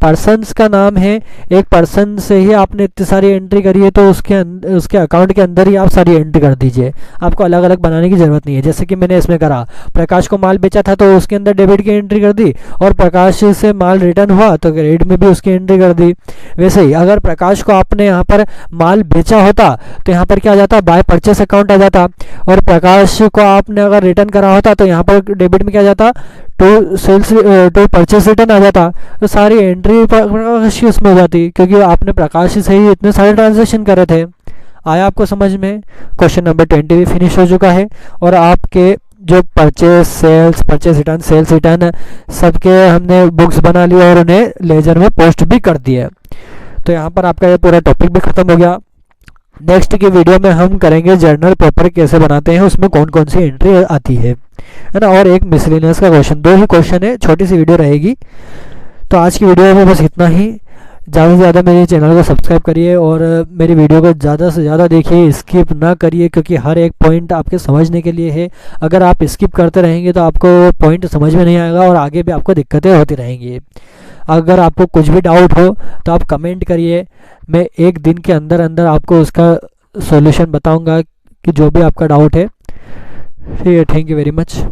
पर्सन्स का नाम है, एक पर्सन से ही आपने इतनी सारी एंट्री करी है, तो उसके अकाउंट के अंदर ही आप सारी एंट्री कर दीजिए, आपको अलग अलग बनाने की ज़रूरत नहीं है। जैसे कि मैंने इसमें करा, प्रकाश को माल बेचा था तो उसके अंदर डेबिट की एंट्री कर दी, और प्रकाश से माल रिटर्न हुआ तो क्रेडिट में भी उसकी एंट्री कर दी। वैसे ही अगर प्रकाश को आपने यहाँ पर माल बेचा होता तो यहाँ पर क्या आ जाता, बाय परचेस अकाउंट आ जाता, और प्रकाश को आपने अगर रिटर्न करा होता तो यहाँ पर डेबिट में क्या आ जाता, to sales to purchase return आ जाता। तो सारी एंट्री प्रकाश उसमें हो जाती, क्योंकि आपने प्रकाश से ही इतने सारे ट्रांजेक्शन करे थे। आया आपको समझ में। क्वेश्चन नंबर 20 भी फिनिश हो चुका है, और आपके जो purchase sales, purchase return, sales return, सबके हमने बुक्स बना ली और उन्हें लेजर में पोस्ट भी कर दिए। तो यहाँ पर आपका ये पूरा टॉपिक भी खत्म हो गया। नेक्स्ट की वीडियो में हम करेंगे जर्नल पेपर कैसे बनाते हैं, उसमें कौन कौन सी एंट्री आती है ना, और एक मिसलेनियस का क्वेश्चन। 2 ही क्वेश्चन है, छोटी सी वीडियो रहेगी। तो आज की वीडियो में बस इतना ही। ज़्यादा से ज़्यादा मेरे चैनल को सब्सक्राइब करिए और मेरी वीडियो को ज़्यादा से ज़्यादा देखिए, स्किप ना करिए, क्योंकि हर एक पॉइंट आपके समझने के लिए है। अगर आप स्किप करते रहेंगे तो आपको पॉइंट समझ में नहीं आएगा और आगे भी आपको दिक्कतें होती रहेंगी। अगर आपको कुछ भी डाउट हो तो आप कमेंट करिए, मैं एक दिन के अंदर अंदर आपको उसका सॉल्यूशन बताऊंगा कि जो भी आपका डाउट है। ठीक है, थैंक यू वेरी मच।